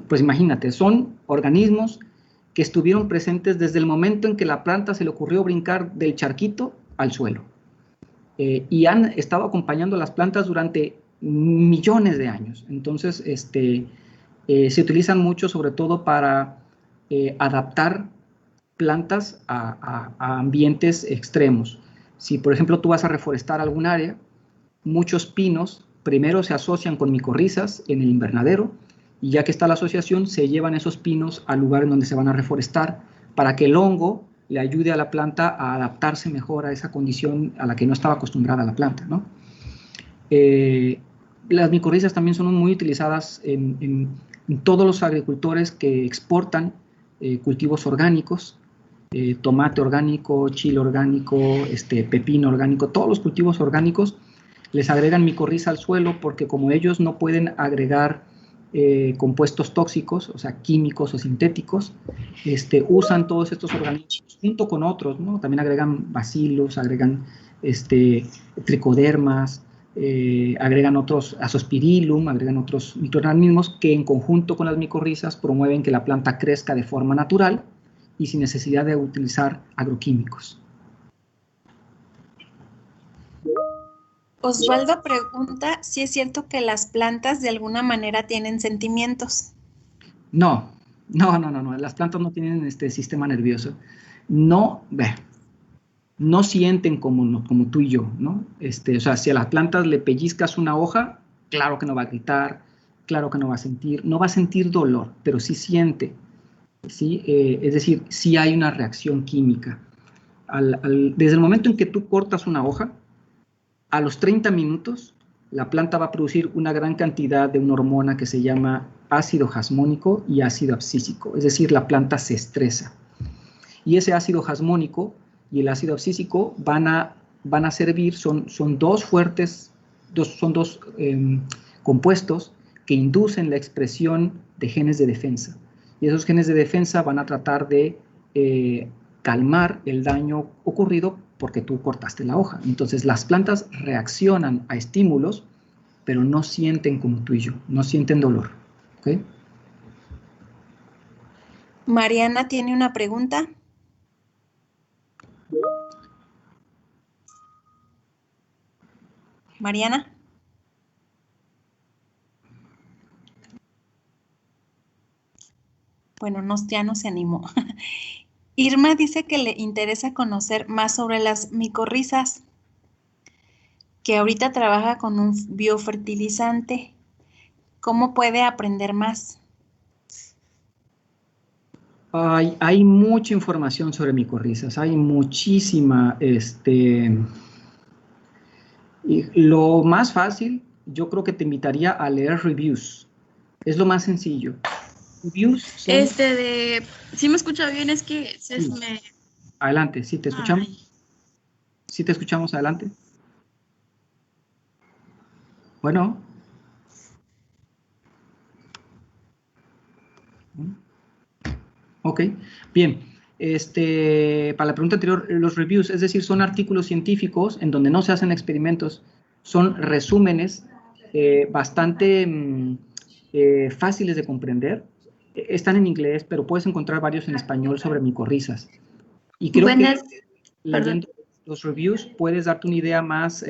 Pues imagínate, son organismos que estuvieron presentes desde el momento en que la planta se le ocurrió brincar del charquito al suelo. Y han estado acompañando a las plantas durante millones de años. Entonces, se utilizan mucho sobre todo para adaptar plantas a ambientes extremos. Si, por ejemplo, tú vas a reforestar algún área, muchos pinos primero se asocian con micorrizas en el invernadero, y ya que está la asociación, se llevan esos pinos al lugar en donde se van a reforestar para que el hongo le ayude a la planta a adaptarse mejor a esa condición a la que no estaba acostumbrada la planta, ¿no? Las micorrizas también son muy utilizadas en todos los agricultores que exportan cultivos orgánicos, tomate orgánico, chile orgánico, pepino orgánico, todos los cultivos orgánicos les agregan micorriza al suelo porque como ellos no pueden agregar compuestos tóxicos, o sea, químicos o sintéticos, usan todos estos organismos junto con otros, ¿no? También agregan bacilos, agregan tricodermas, agregan otros azospirillum, agregan otros microorganismos que en conjunto con las micorrizas promueven que la planta crezca de forma natural y sin necesidad de utilizar agroquímicos. Osvaldo pregunta si es cierto que las plantas de alguna manera tienen sentimientos. No, las plantas no tienen sistema nervioso. No sienten como tú y yo, ¿no? O sea, si a las plantas le pellizcas una hoja, claro que no va a gritar, claro que no va a sentir dolor, pero sí siente, ¿sí? Es decir, sí hay una reacción química. Desde el momento en que tú cortas una hoja, a los 30 minutos, la planta va a producir una gran cantidad de una hormona que se llama ácido jasmónico y ácido abscísico, es decir, la planta se estresa. Y ese ácido jasmónico y el ácido abscísico van a servir, son dos compuestos que inducen la expresión de genes de defensa. Y esos genes de defensa van a tratar de calmar el daño ocurrido porque tú cortaste la hoja. Entonces las plantas reaccionan a estímulos, pero no sienten como tú y yo, no sienten dolor. ¿Okay? Mariana tiene una pregunta. Mariana. Bueno, ya no se animó. Irma dice que le interesa conocer más sobre las micorrizas, que ahorita trabaja con un biofertilizante. ¿Cómo puede aprender más? Hay mucha información sobre micorrizas, hay muchísima, y lo más fácil, yo creo que te invitaría a leer reviews, es lo más sencillo. Reviews son... ¿Sí me escucha bien? Es que Sí. Adelante, ¿sí te escuchamos? Ay. ¿Sí te escuchamos? Adelante. Bueno. Ok, bien. Para la pregunta anterior, los reviews, es decir, son artículos científicos en donde no se hacen experimentos, son resúmenes bastante fáciles de comprender. Están en inglés, pero puedes encontrar varios en español sobre micorrizas. Y creo que leyendo los reviews puedes darte una idea más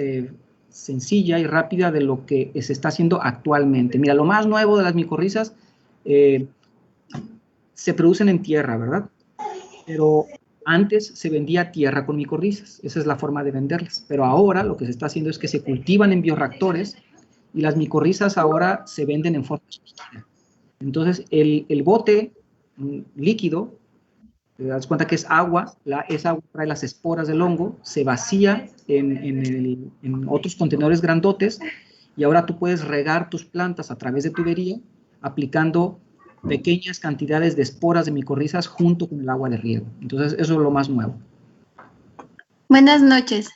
sencilla y rápida de lo que se está haciendo actualmente. Mira, lo más nuevo de las micorrizas se producen en tierra, ¿verdad? Pero antes se vendía tierra con micorrizas, esa es la forma de venderlas. Pero ahora lo que se está haciendo es que se cultivan en bioreactores y las micorrizas ahora se venden en forma líquida. Entonces, el bote líquido, te das cuenta que es agua, esa agua trae las esporas del hongo, se vacía en otros contenedores grandotes y ahora tú puedes regar tus plantas a través de tubería aplicando pequeñas cantidades de esporas de micorrizas junto con el agua de riego. Entonces, eso es lo más nuevo. Buenas noches.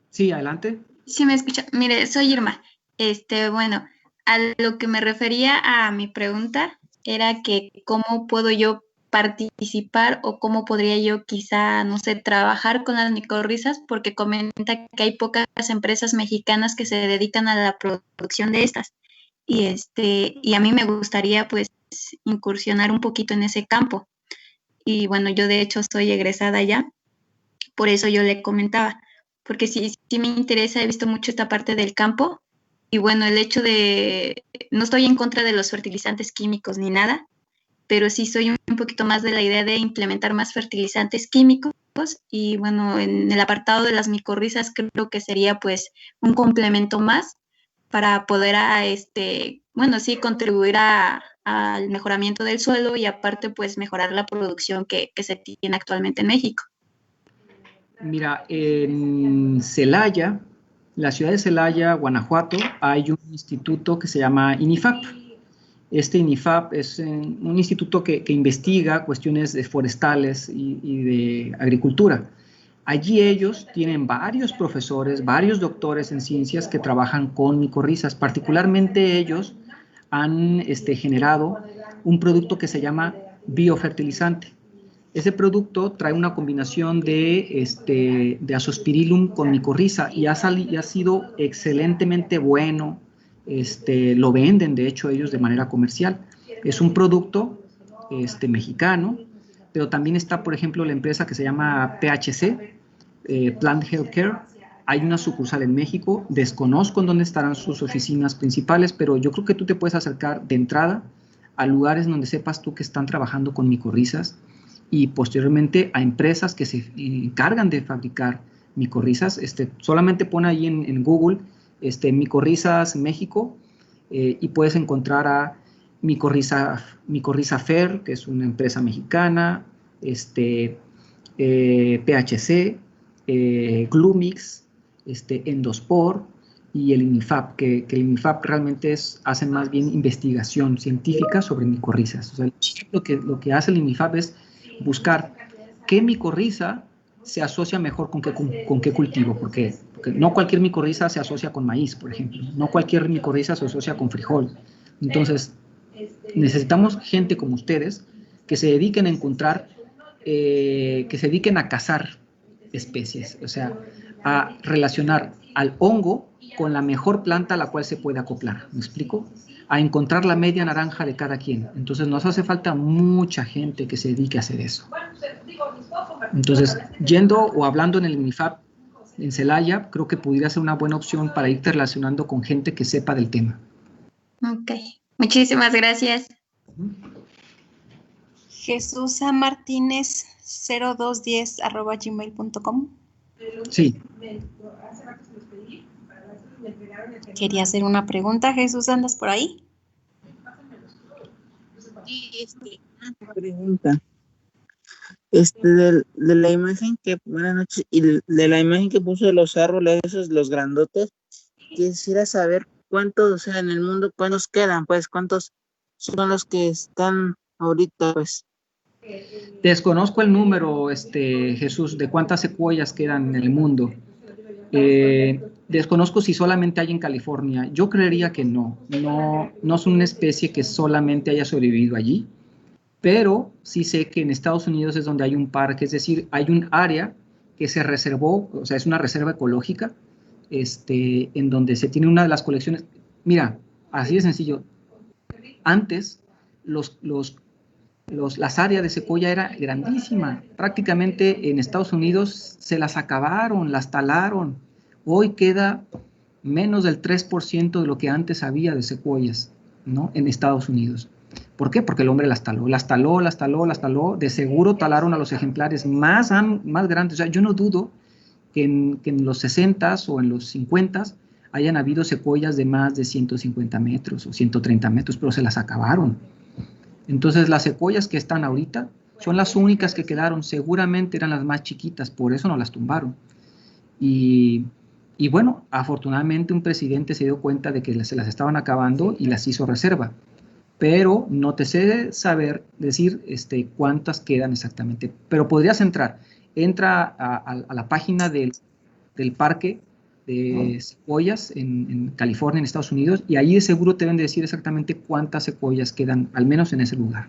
Sí, adelante. Sí, me escucha. Mire, soy Irma. Bueno, a lo que me refería a mi pregunta era que cómo puedo yo participar o cómo podría yo quizá, no sé, trabajar con las micorrizas, porque comenta que hay pocas empresas mexicanas que se dedican a la producción de estas. Y a mí me gustaría pues incursionar un poquito en ese campo. Y bueno, yo de hecho soy egresada ya, por eso yo le comentaba, porque sí me interesa, he visto mucho esta parte del campo y bueno, el hecho de, no estoy en contra de los fertilizantes químicos ni nada, pero sí soy un poquito más de la idea de implementar más fertilizantes químicos y bueno, en el apartado de las micorrizas creo que sería pues un complemento más para poder bueno, sí, contribuir al mejoramiento del suelo y aparte pues mejorar la producción que se tiene actualmente en México. Mira, en Celaya, la ciudad de Celaya, Guanajuato, hay un instituto que se llama INIFAP. Este INIFAP es un instituto que investiga cuestiones forestales y de agricultura. Allí ellos tienen varios profesores, varios doctores en ciencias que trabajan con micorrizas. Particularmente ellos han generado un producto que se llama biofertilizante. Ese producto trae una combinación de Azospirillum con micorriza y ha sido excelentemente bueno. Lo venden, de hecho, ellos de manera comercial. Es un producto mexicano, pero también está, por ejemplo, la empresa que se llama PHC, Plant Healthcare. Hay una sucursal en México, desconozco en dónde estarán sus oficinas principales, pero yo creo que tú te puedes acercar de entrada a lugares donde sepas tú que están trabajando con micorrizas y posteriormente a empresas que se encargan de fabricar micorrizas. Solamente pon ahí en Google micorrizas México y puedes encontrar a Micorriza Fer, que es una empresa mexicana, PHC, Glumix, Endospor y el INIFAP, que el INIFAP realmente hacen más bien investigación científica sobre micorrizas. O sea, lo que hace el INIFAP es buscar qué micorriza se asocia mejor con qué cultivo, porque no cualquier micorriza se asocia con maíz, por ejemplo, no cualquier micorriza se asocia con frijol. Entonces, necesitamos gente como ustedes que se dediquen a encontrar, que se dediquen a cazar especies, o sea, a relacionar al hongo con la mejor planta a la cual se puede acoplar, ¿me explico? A encontrar la media naranja de cada quien. Entonces nos hace falta mucha gente que se dedique a hacer eso. Entonces, yendo o hablando en el INIFAP en Celaya, creo que pudiera ser una buena opción para irte relacionando con gente que sepa del tema. Ok, muchísimas gracias. Jesús A. Martínez 0210@gmail.com. Sí. Quería hacer una pregunta. Jesús, ¿andas por ahí? Sí, una pregunta. De la imagen que, buenas noches, y de la imagen que puso de los árboles, esos, los grandotes, quisiera saber cuántos, o sea, en el mundo, cuántos quedan, pues, cuántos son los que están ahorita, pues. Desconozco el número, Jesús, de cuántas secuoyas quedan en el mundo. Desconozco si solamente hay en California. Yo creería que no es una especie que solamente haya sobrevivido allí, pero sí sé que en Estados Unidos es donde hay un parque, es decir, hay un área que se reservó, o sea, es una reserva ecológica, en donde se tiene una de las colecciones. Mira, así de sencillo. Antes, las áreas de secuoya era grandísima. Prácticamente en Estados Unidos se las acabaron, las talaron. Hoy queda menos del 3% de lo que antes había de secuoyas, ¿no? En Estados Unidos. ¿Por qué? Porque el hombre las taló. De seguro talaron a los ejemplares más grandes. O sea, yo no dudo que en los 60s o en los 50s hayan habido secuoyas de más de 150 metros o 130 metros, pero se las acabaron. Entonces, las secuoyas que están ahorita son las únicas que quedaron. Seguramente eran las más chiquitas, por eso no las tumbaron. Y bueno, afortunadamente un presidente se dio cuenta de que se las estaban acabando y las hizo reserva. Pero no te sé decir cuántas quedan exactamente. Pero podrías entrar. Entra a la página del parque de secuoyas en California, en Estados Unidos, y ahí de seguro te deben de decir exactamente cuántas secuoyas quedan, al menos en ese lugar.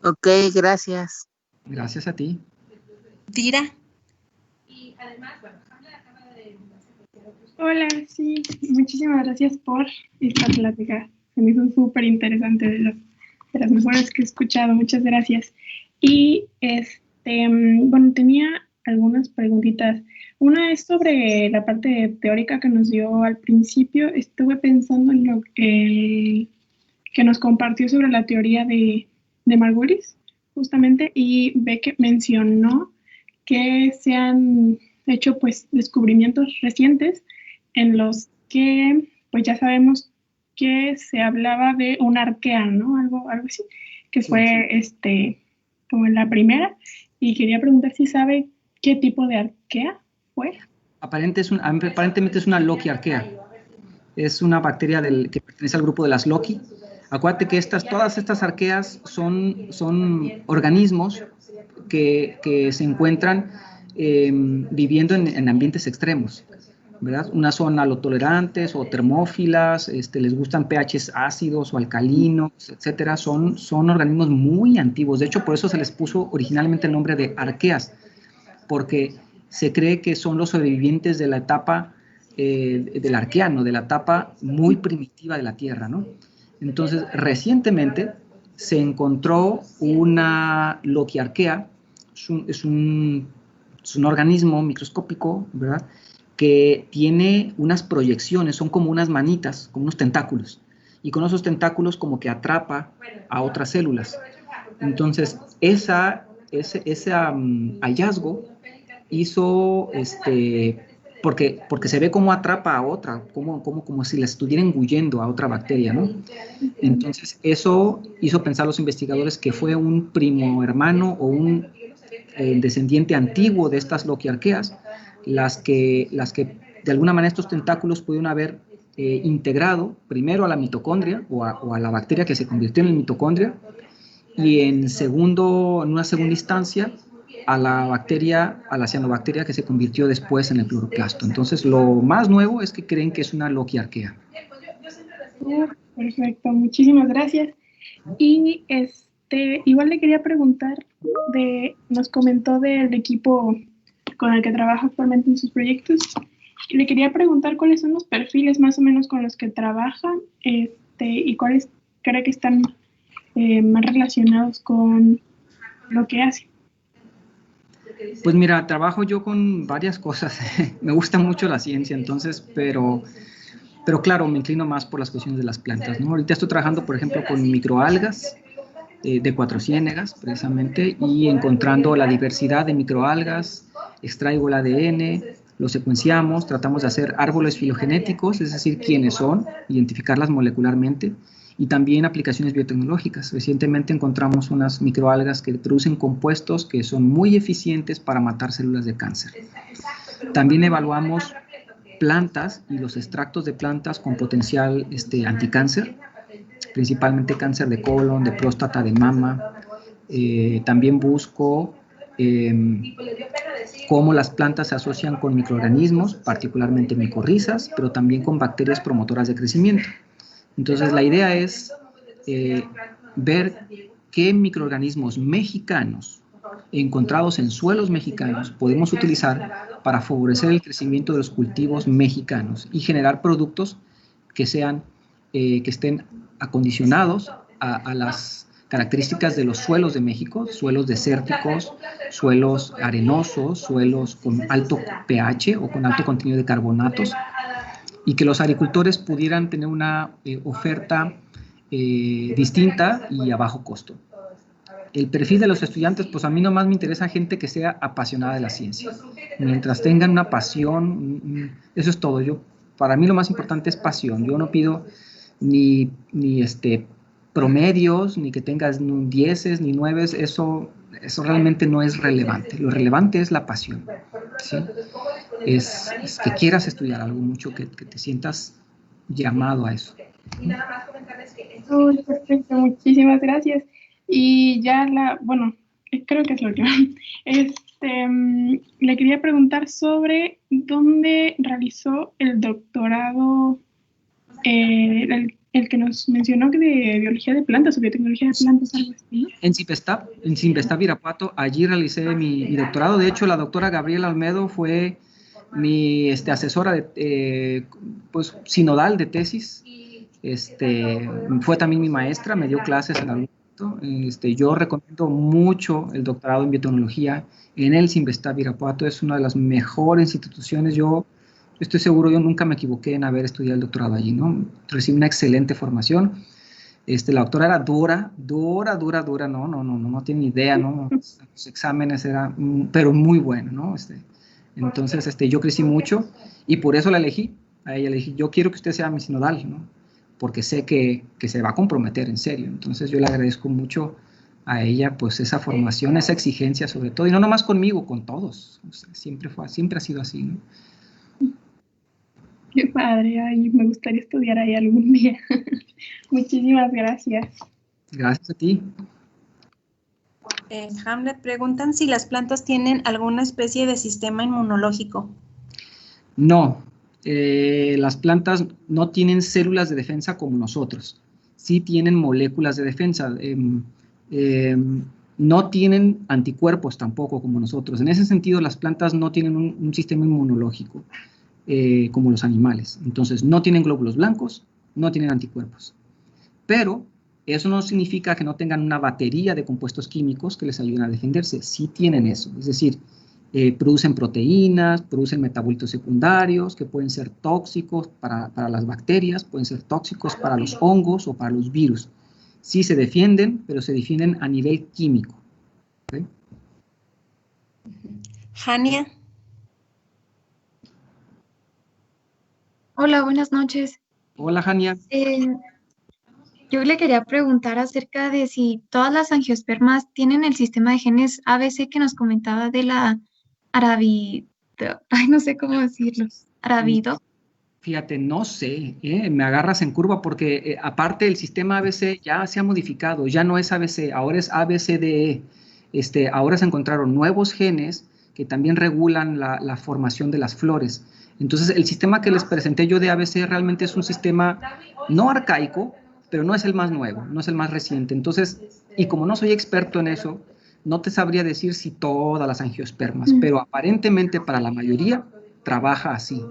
Ok, gracias. Gracias a ti. Dira. Hola, sí, muchísimas gracias por esta plática. Se me hizo súper interesante, de las mejores que he escuchado. Muchas gracias. Y bueno, tenía algunas preguntitas. Una es sobre la parte teórica que nos dio al principio. Estuve pensando en lo que nos compartió sobre la teoría de Margulis, justamente, y ve que mencionó que se han hecho pues descubrimientos recientes en los que pues ya sabemos que se hablaba de una arquea, ¿no? Algo así, que fue como la primera, y quería preguntar si sabe qué tipo de arquea fue. Aparentemente es una Loki-arquea. Es una bacteria que pertenece al grupo de las Loki. Acuérdate que todas estas arqueas son organismos que se encuentran viviendo en ambientes extremos, ¿verdad? Unas son halotolerantes o termófilas, les gustan pHs ácidos o alcalinos, etcétera. Son organismos muy antiguos. De hecho, por eso se les puso originalmente el nombre de arqueas, porque se cree que son los sobrevivientes de la etapa del Arqueano, de la etapa muy primitiva de la Tierra, ¿no? Entonces, recientemente se encontró una Lokiarquea, es un organismo microscópico, ¿verdad?, que tiene unas proyecciones, son como unas manitas, como unos tentáculos, y con esos tentáculos como que atrapa a otras células. Entonces, ese hallazgo hizo, porque se ve cómo atrapa a otra, como si la estuviera engullendo a otra bacteria, ¿no? Entonces, eso hizo pensar a los investigadores que fue un primo hermano o un descendiente antiguo de estas Lokiarqueas, las que de alguna manera estos tentáculos pudieron haber integrado primero a la mitocondria o a la bacteria que se convirtió en la mitocondria, y en una segunda instancia a la cianobacteria que se convirtió después en el cloroplasto. Entonces, lo más nuevo es que creen que es una Lokiarquea. Perfecto, muchísimas gracias. Y igual le quería preguntar, nos comentó del equipo con el que trabaja actualmente en sus proyectos, y le quería preguntar cuáles son los perfiles más o menos con los que trabajan, y cuáles cree que están más relacionados con lo que hacen. Pues mira, trabajo yo con varias cosas. Me gusta mucho la ciencia, entonces, pero claro, me inclino más por las cuestiones de las plantas, ¿no? Ahorita estoy trabajando, por ejemplo, con microalgas de Cuatro Ciénegas, precisamente, y encontrando la diversidad de microalgas, extraigo el ADN, lo secuenciamos, tratamos de hacer árboles filogenéticos, es decir, quiénes son, identificarlas molecularmente, y también aplicaciones biotecnológicas. Recientemente encontramos unas microalgas que producen compuestos que son muy eficientes para matar células de cáncer. También evaluamos plantas y los extractos de plantas con potencial anticáncer, principalmente cáncer de colon, de próstata, de mama. También busco cómo las plantas se asocian con microorganismos, particularmente micorrizas, pero también con bacterias promotoras de crecimiento. Entonces, la idea es ver qué microorganismos mexicanos encontrados en suelos mexicanos podemos utilizar para favorecer el crecimiento de los cultivos mexicanos y generar productos que estén acondicionados a las características de los suelos de México, suelos desérticos, suelos arenosos, suelos con alto pH o con alto contenido de carbonatos, y que los agricultores pudieran tener una oferta distinta y a bajo costo. El perfil de los estudiantes, pues a mí nomás me interesa gente que sea apasionada de la ciencia. Mientras tengan una pasión, eso es todo. Para mí lo más importante es pasión. Yo no pido ni promedios, ni que tengas 10 ni 9, eso realmente no es relevante. Lo relevante es la pasión, ¿sí? Es que quieras estudiar algo mucho, que te sientas llamado a eso. Perfecto, muchísimas gracias. Y ya creo que es la última. Le quería preguntar sobre dónde realizó el doctorado, el que nos mencionó, que de biología de plantas o biotecnología de plantas, algo así, ¿no? En CIMBESTAB, Irapuato. Allí realicé mi doctorado. De hecho, la doctora Gabriela Olmedo fue mi asesora sinodal de tesis. Fue también mi maestra, me dio clases en algún momento. Yo recomiendo mucho el doctorado en biotecnología en el CIMBESTAB Irapuato. Es una de las mejores instituciones. Yo estoy seguro, yo nunca me equivoqué en haber estudiado el doctorado allí, ¿no? Recibí una excelente formación. La doctora era dura, no tiene idea, ¿no? Los exámenes eran, pero muy buenos, ¿no? Entonces, yo crecí mucho y por eso la elegí. A ella le dije, yo quiero que usted sea mi sinodal, ¿no? Porque sé que se va a comprometer en serio. Entonces, yo le agradezco mucho a ella, pues, esa formación, esa exigencia sobre todo, y no nomás conmigo, con todos. O sea, siempre ha sido así, ¿no? Qué padre, me gustaría estudiar ahí algún día. Muchísimas gracias. Gracias a ti. En Hamlet preguntan si las plantas tienen alguna especie de sistema inmunológico. No, las plantas no tienen células de defensa como nosotros. Sí tienen moléculas de defensa. No tienen anticuerpos tampoco como nosotros. En ese sentido, las plantas no tienen un sistema inmunológico como los animales. Entonces, no tienen glóbulos blancos, no tienen anticuerpos. Pero eso no significa que no tengan una batería de compuestos químicos que les ayuden a defenderse. Sí tienen eso. Es decir, producen proteínas, producen metabolitos secundarios que pueden ser tóxicos para las bacterias, pueden ser tóxicos para los hongos o para los virus. Sí se defienden, pero se defienden a nivel químico. ¿Okay? Jania. Hola, buenas noches. Hola, Jania. Yo le quería preguntar acerca de si todas las angiospermas tienen el sistema de genes ABC que nos comentaba de la no sé cómo decirlo, arabido. Fíjate, no sé, me agarras en curva porque aparte el sistema ABC ya se ha modificado, ya no es ABC, ahora es ABCDE. Ahora se encontraron nuevos genes que también regulan la formación de las flores. Entonces, el sistema que les presenté yo de ABC realmente es un sistema no arcaico, pero no es el más nuevo, no es el más reciente. Entonces, y como no soy experto en eso, no te sabría decir si todas las angiospermas, pero aparentemente para la mayoría trabaja así,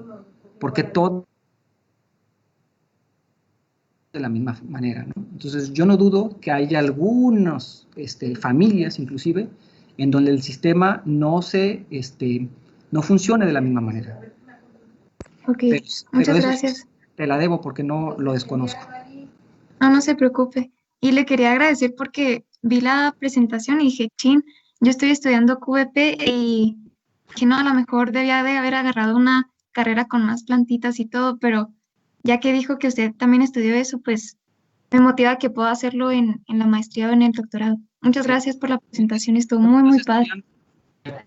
porque todo de la misma manera, ¿no? Entonces, yo no dudo que haya algunas familias, inclusive, en donde el sistema no funcione de la misma manera. Ok, muchas gracias. Te la debo porque no lo desconozco. No se preocupe. Y le quería agradecer porque vi la presentación y dije, chin, yo estoy estudiando QVP y que no, a lo mejor debía de haber agarrado una carrera con más plantitas y todo, pero ya que dijo que usted también estudió eso, pues me motiva que pueda hacerlo en la maestría o en el doctorado. Muchas gracias por la presentación, estuvo muy, muy padre.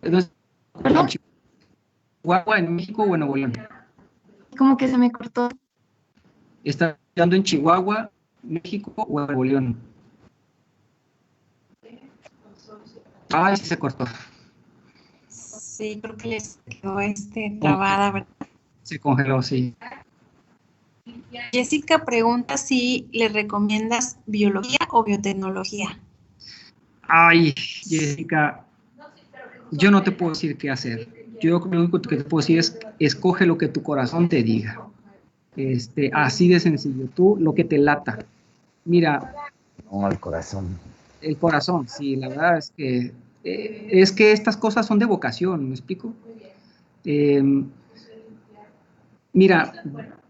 ¿Perdón? ¿Chihuahua en México o en Nuevo León? Como que se me cortó. ¿Estás estudiando en Chihuahua, México o en Nuevo León? Ay, sí se cortó. Sí, creo que les quedó trabada, ¿verdad? Se congeló, sí. Jessica pregunta si le recomiendas biología o biotecnología. Ay, Jessica, yo no te puedo decir qué hacer. Yo lo único que te puedo decir es, escoge lo que tu corazón te diga. Así de sencillo. Tú, lo que te lata. Mira. No, el corazón. El corazón, sí, la verdad es que estas cosas son de vocación, ¿me explico? Mira,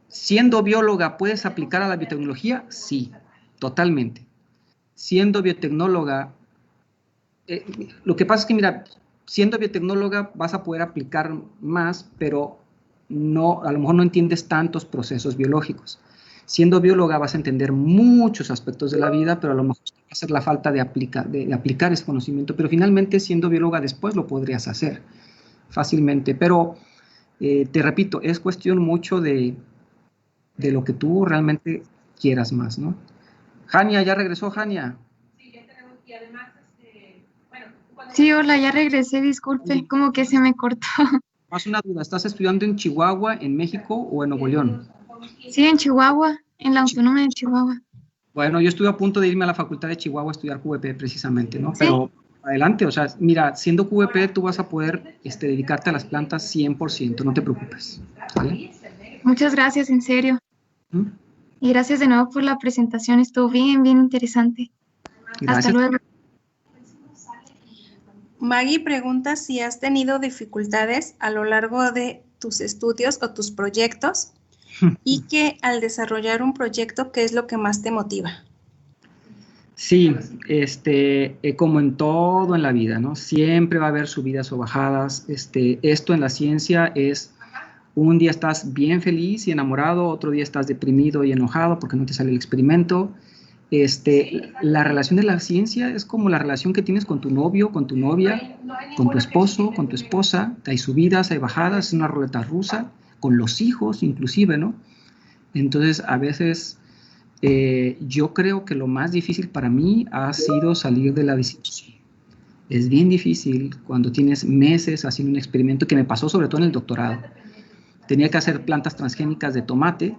siendo bióloga, ¿puedes aplicar a la biotecnología? Sí, totalmente. Siendo biotecnóloga, lo que pasa es que, mira, siendo biotecnóloga vas a poder aplicar más, pero no, a lo mejor no entiendes tantos procesos biológicos. Siendo bióloga vas a entender muchos aspectos de la vida, pero a lo mejor va a ser la falta de aplicar ese conocimiento. Pero finalmente, siendo bióloga después lo podrías hacer fácilmente. Pero, te repito, es cuestión mucho de lo que tú realmente quieras más, ¿no? Jania, ¿ya regresó Jania? Sí, ya tenemos, y además, bueno. Sí, hola, ya regresé, disculpe, como que se me cortó. Más una duda, ¿estás estudiando en Chihuahua, en México o en Nuevo León? Sí, en Chihuahua, en la Autónoma de Chihuahua. Bueno, yo estuve a punto de irme a la Facultad de Chihuahua a estudiar QVP precisamente, ¿no? ¿Sí? Pero adelante, o sea, mira, siendo QVP tú vas a poder dedicarte a las plantas 100%, no te preocupes, ¿vale? Muchas gracias, en serio. ¿Mm? Y gracias de nuevo por la presentación, estuvo bien, bien interesante. Gracias. Hasta luego. Maggie pregunta si has tenido dificultades a lo largo de tus estudios o tus proyectos y que al desarrollar un proyecto, ¿qué es lo que más te motiva? Sí, como en todo en la vida, ¿no? Siempre va a haber subidas o bajadas. Esto en la ciencia es, un día estás bien feliz y enamorado, otro día estás deprimido y enojado porque no te sale el experimento. La relación de la ciencia es como la relación que tienes con tu novio, con tu novia, con tu esposo, con tu esposa. Hay subidas, hay bajadas, es una ruleta rusa, con los hijos inclusive, ¿no? Entonces, a veces yo creo que lo más difícil para mí ha sido salir de la disciplina. Es bien difícil cuando tienes meses haciendo un experimento, que me pasó sobre todo en el doctorado. Tenía que hacer plantas transgénicas de tomate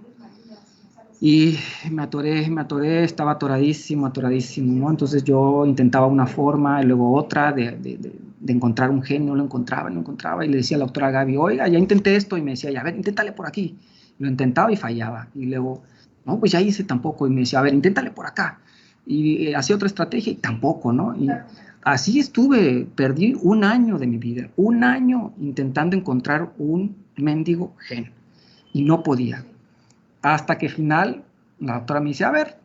y me atoré, estaba atoradísimo, ¿no? Entonces yo intentaba una forma y luego otra de encontrar un gen, no lo encontraba y le decía a la doctora Gaby, oiga, ya intenté esto, y me decía, a ver, inténtale por aquí. Lo intentaba y fallaba, y luego, no, pues ya hice tampoco, y me decía, a ver, inténtale por acá, y hacía otra estrategia y tampoco, ¿no? Y así perdí un año de mi vida, un año intentando encontrar un mendigo gen, y no podía. Hasta que al final la doctora me dice, a ver,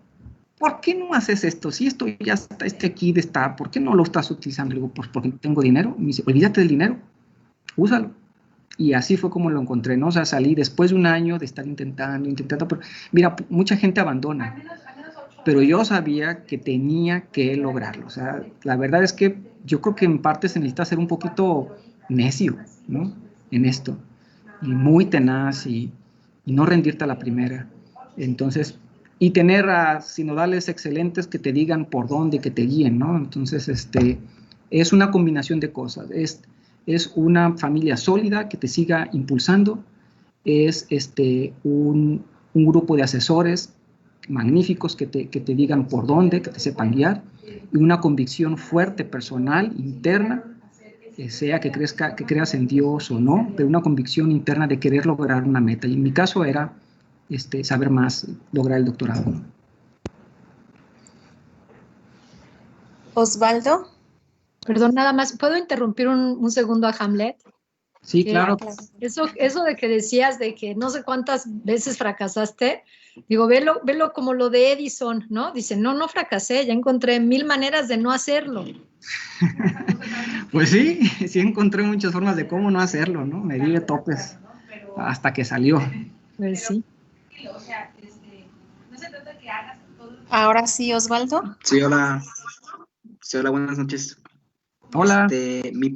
¿por qué no haces esto? Si esto ya está, aquí está, ¿por qué no lo estás utilizando? Le digo, pues porque no tengo dinero. Me dice, olvídate del dinero, úsalo. Y así fue como lo encontré, ¿no? O sea, salí después de un año de estar intentando, pero mira, mucha gente abandona, pero yo sabía que tenía que lograrlo. O sea, la verdad es que yo creo que en parte se necesita ser un poquito necio, ¿no? En esto, y muy tenaz y no rendirte a la primera. Entonces, y tener a sinodales excelentes que te digan por dónde, que te guíen, ¿no? Entonces, es una combinación de cosas. Es una familia sólida que te siga impulsando, es un grupo de asesores magníficos que te digan por dónde, que te sepan guiar, y una convicción fuerte, personal, interna, sea que creas en Dios o no, pero una convicción interna de querer lograr una meta. Y en mi caso era saber más, lograr el doctorado. Osvaldo. Perdón, nada más, ¿puedo interrumpir un segundo a Hamlet? Sí, claro. Eso de que decías de que no sé cuántas veces fracasaste, digo, velo como lo de Edison, ¿no? Dice, no fracasé, ya encontré 1000 maneras de no hacerlo. Pues sí encontré muchas formas de cómo no hacerlo, ¿no? Me di de topes hasta que salió. Pues sí. O sea, no se trata de que hagas todo lo Ahora sí, Osvaldo. Sí, hola. Sí, hola, buenas noches. Hola. Mi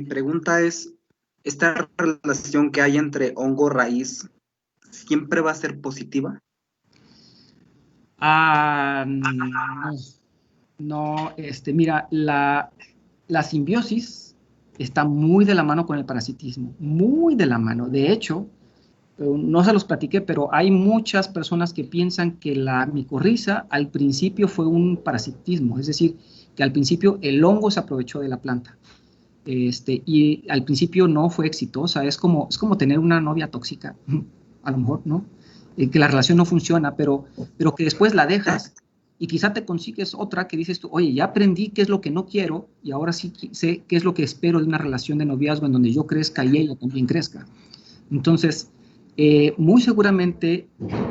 pregunta es, ¿esta relación que hay entre hongo raíz siempre va a ser positiva? No, no, mira, la simbiosis está muy de la mano con el parasitismo, muy de la mano. De hecho, no se los platiqué, pero hay muchas personas que piensan que la micorriza al principio fue un parasitismo, es decir, que al principio el hongo se aprovechó de la planta. Y al principio no fue exitosa, es como tener una novia tóxica, a lo mejor, ¿no? Que la relación no funciona, pero que después la dejas y quizá te consigues otra que dices tú, oye, ya aprendí qué es lo que no quiero y ahora sí sé qué es lo que espero de una relación de noviazgo en donde yo crezca y ella también crezca. Entonces, muy seguramente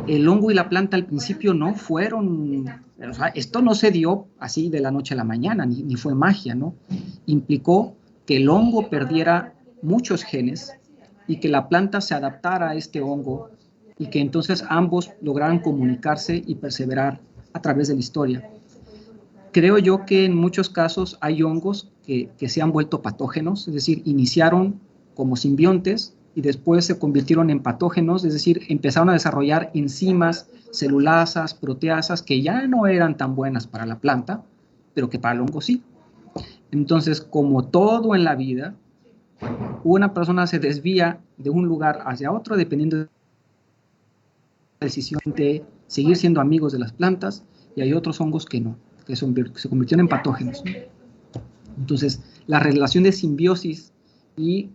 el hongo y la planta al principio no fueron, o sea, esto no se dio así de la noche a la mañana, ni fue magia, ¿no? Implicó que el hongo perdiera muchos genes y que la planta se adaptara a este hongo y que entonces ambos lograran comunicarse y perseverar a través de la historia. Creo yo que en muchos casos hay hongos que se han vuelto patógenos, es decir, iniciaron como simbiontes y después se convirtieron en patógenos, es decir, empezaron a desarrollar enzimas, celulasas, proteasas que ya no eran tan buenas para la planta, pero que para el hongo sí. Entonces, como todo en la vida, una persona se desvía de un lugar hacia otro dependiendo de la decisión de seguir siendo amigos de las plantas, y hay otros hongos que no, que se convirtieron en patógenos. Entonces, la relación de simbiosis y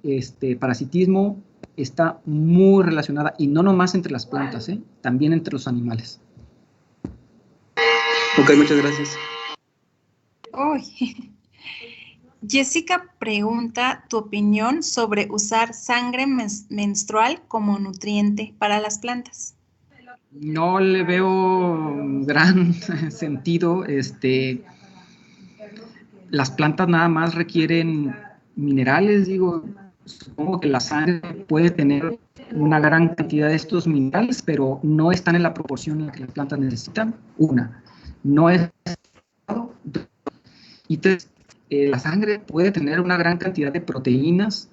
parasitismo está muy relacionada, y no nomás entre las plantas, también entre los animales. Ok, muchas gracias. Uy. Jessica pregunta tu opinión sobre usar sangre menstrual como nutriente para las plantas. No le veo gran sentido. Las plantas nada más requieren minerales, digo, supongo que la sangre puede tener una gran cantidad de estos minerales, pero no están en la proporción en la que las plantas necesitan. Una, no es... Y tres, la sangre puede tener una gran cantidad de proteínas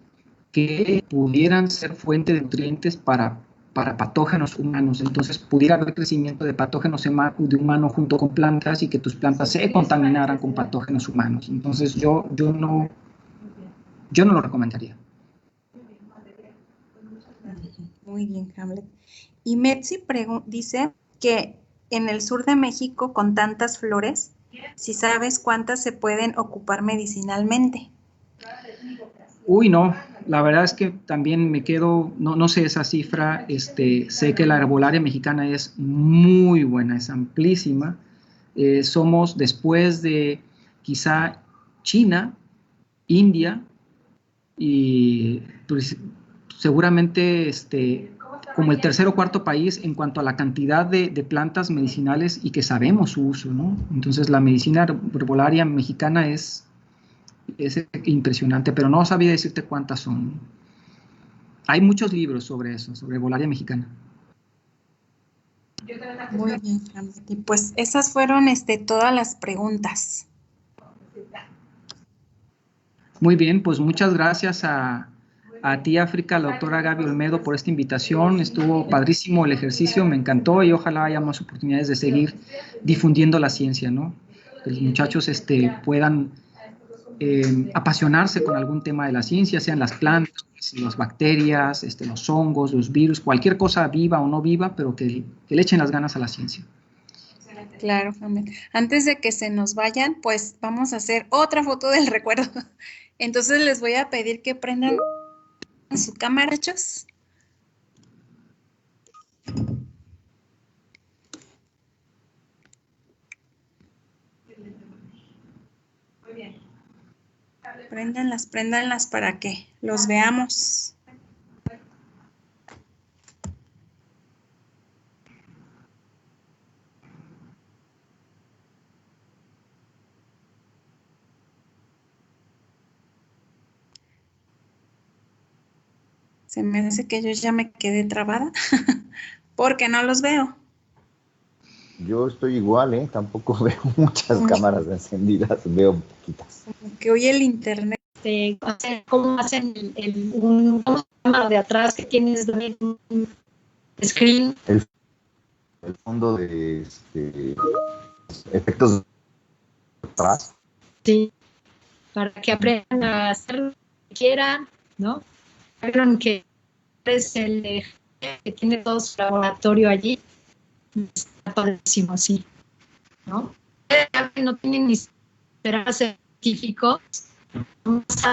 que pudieran ser fuente de nutrientes para patógenos humanos. Entonces pudiera haber crecimiento de patógenos de humano junto con plantas y que tus plantas se contaminaran con patógenos humanos. Entonces yo no lo recomendaría. Muy bien, Hamlet. Y Metzi dice que en el sur de México, con tantas flores, si sabes cuántas se pueden ocupar medicinalmente. Uy, no, la verdad es que también me quedo, no sé esa cifra, sé que la herbolaria mexicana es muy buena, es amplísima. Somos, después de quizá China, India, y pues, seguramente como el tercer o cuarto país en cuanto a la cantidad de plantas medicinales y que sabemos su uso, ¿no? Entonces la medicina herbolaria mexicana es impresionante, pero no sabía decirte cuántas son. Hay muchos libros sobre eso, sobre herbolaria mexicana. Muy bien, Hamlet. Y pues esas fueron todas las preguntas. Muy bien, pues muchas gracias a ti, África, la doctora Gaby Olmedo, por esta invitación. Estuvo padrísimo el ejercicio, me encantó, y ojalá haya más oportunidades de seguir difundiendo la ciencia, ¿no? Que los muchachos puedan apasionarse con algún tema de la ciencia, sean las plantas, las bacterias, los hongos, los virus, cualquier cosa viva o no viva, pero que le echen las ganas a la ciencia. Claro, Hamlet. Antes de que se nos vayan, pues vamos a hacer otra foto del recuerdo. Entonces les voy a pedir que prendan su cámara, hechos. Muy bien. Préndanlas para que los veamos. Se me hace que yo ya me quedé trabada porque no los veo. Yo estoy igual, tampoco veo muchas cámaras encendidas, veo poquitas. Como que hoy el internet. ¿Cómo hacen un cámara de atrás que tienes un screen? El fondo de efectos de atrás. Sí, para que aprendan a hacer lo que quieran, ¿no? Vieron que es el que tiene todo su laboratorio allí. Está padrísimo, sí, ¿no? No tienen ni esperar científicos, vamos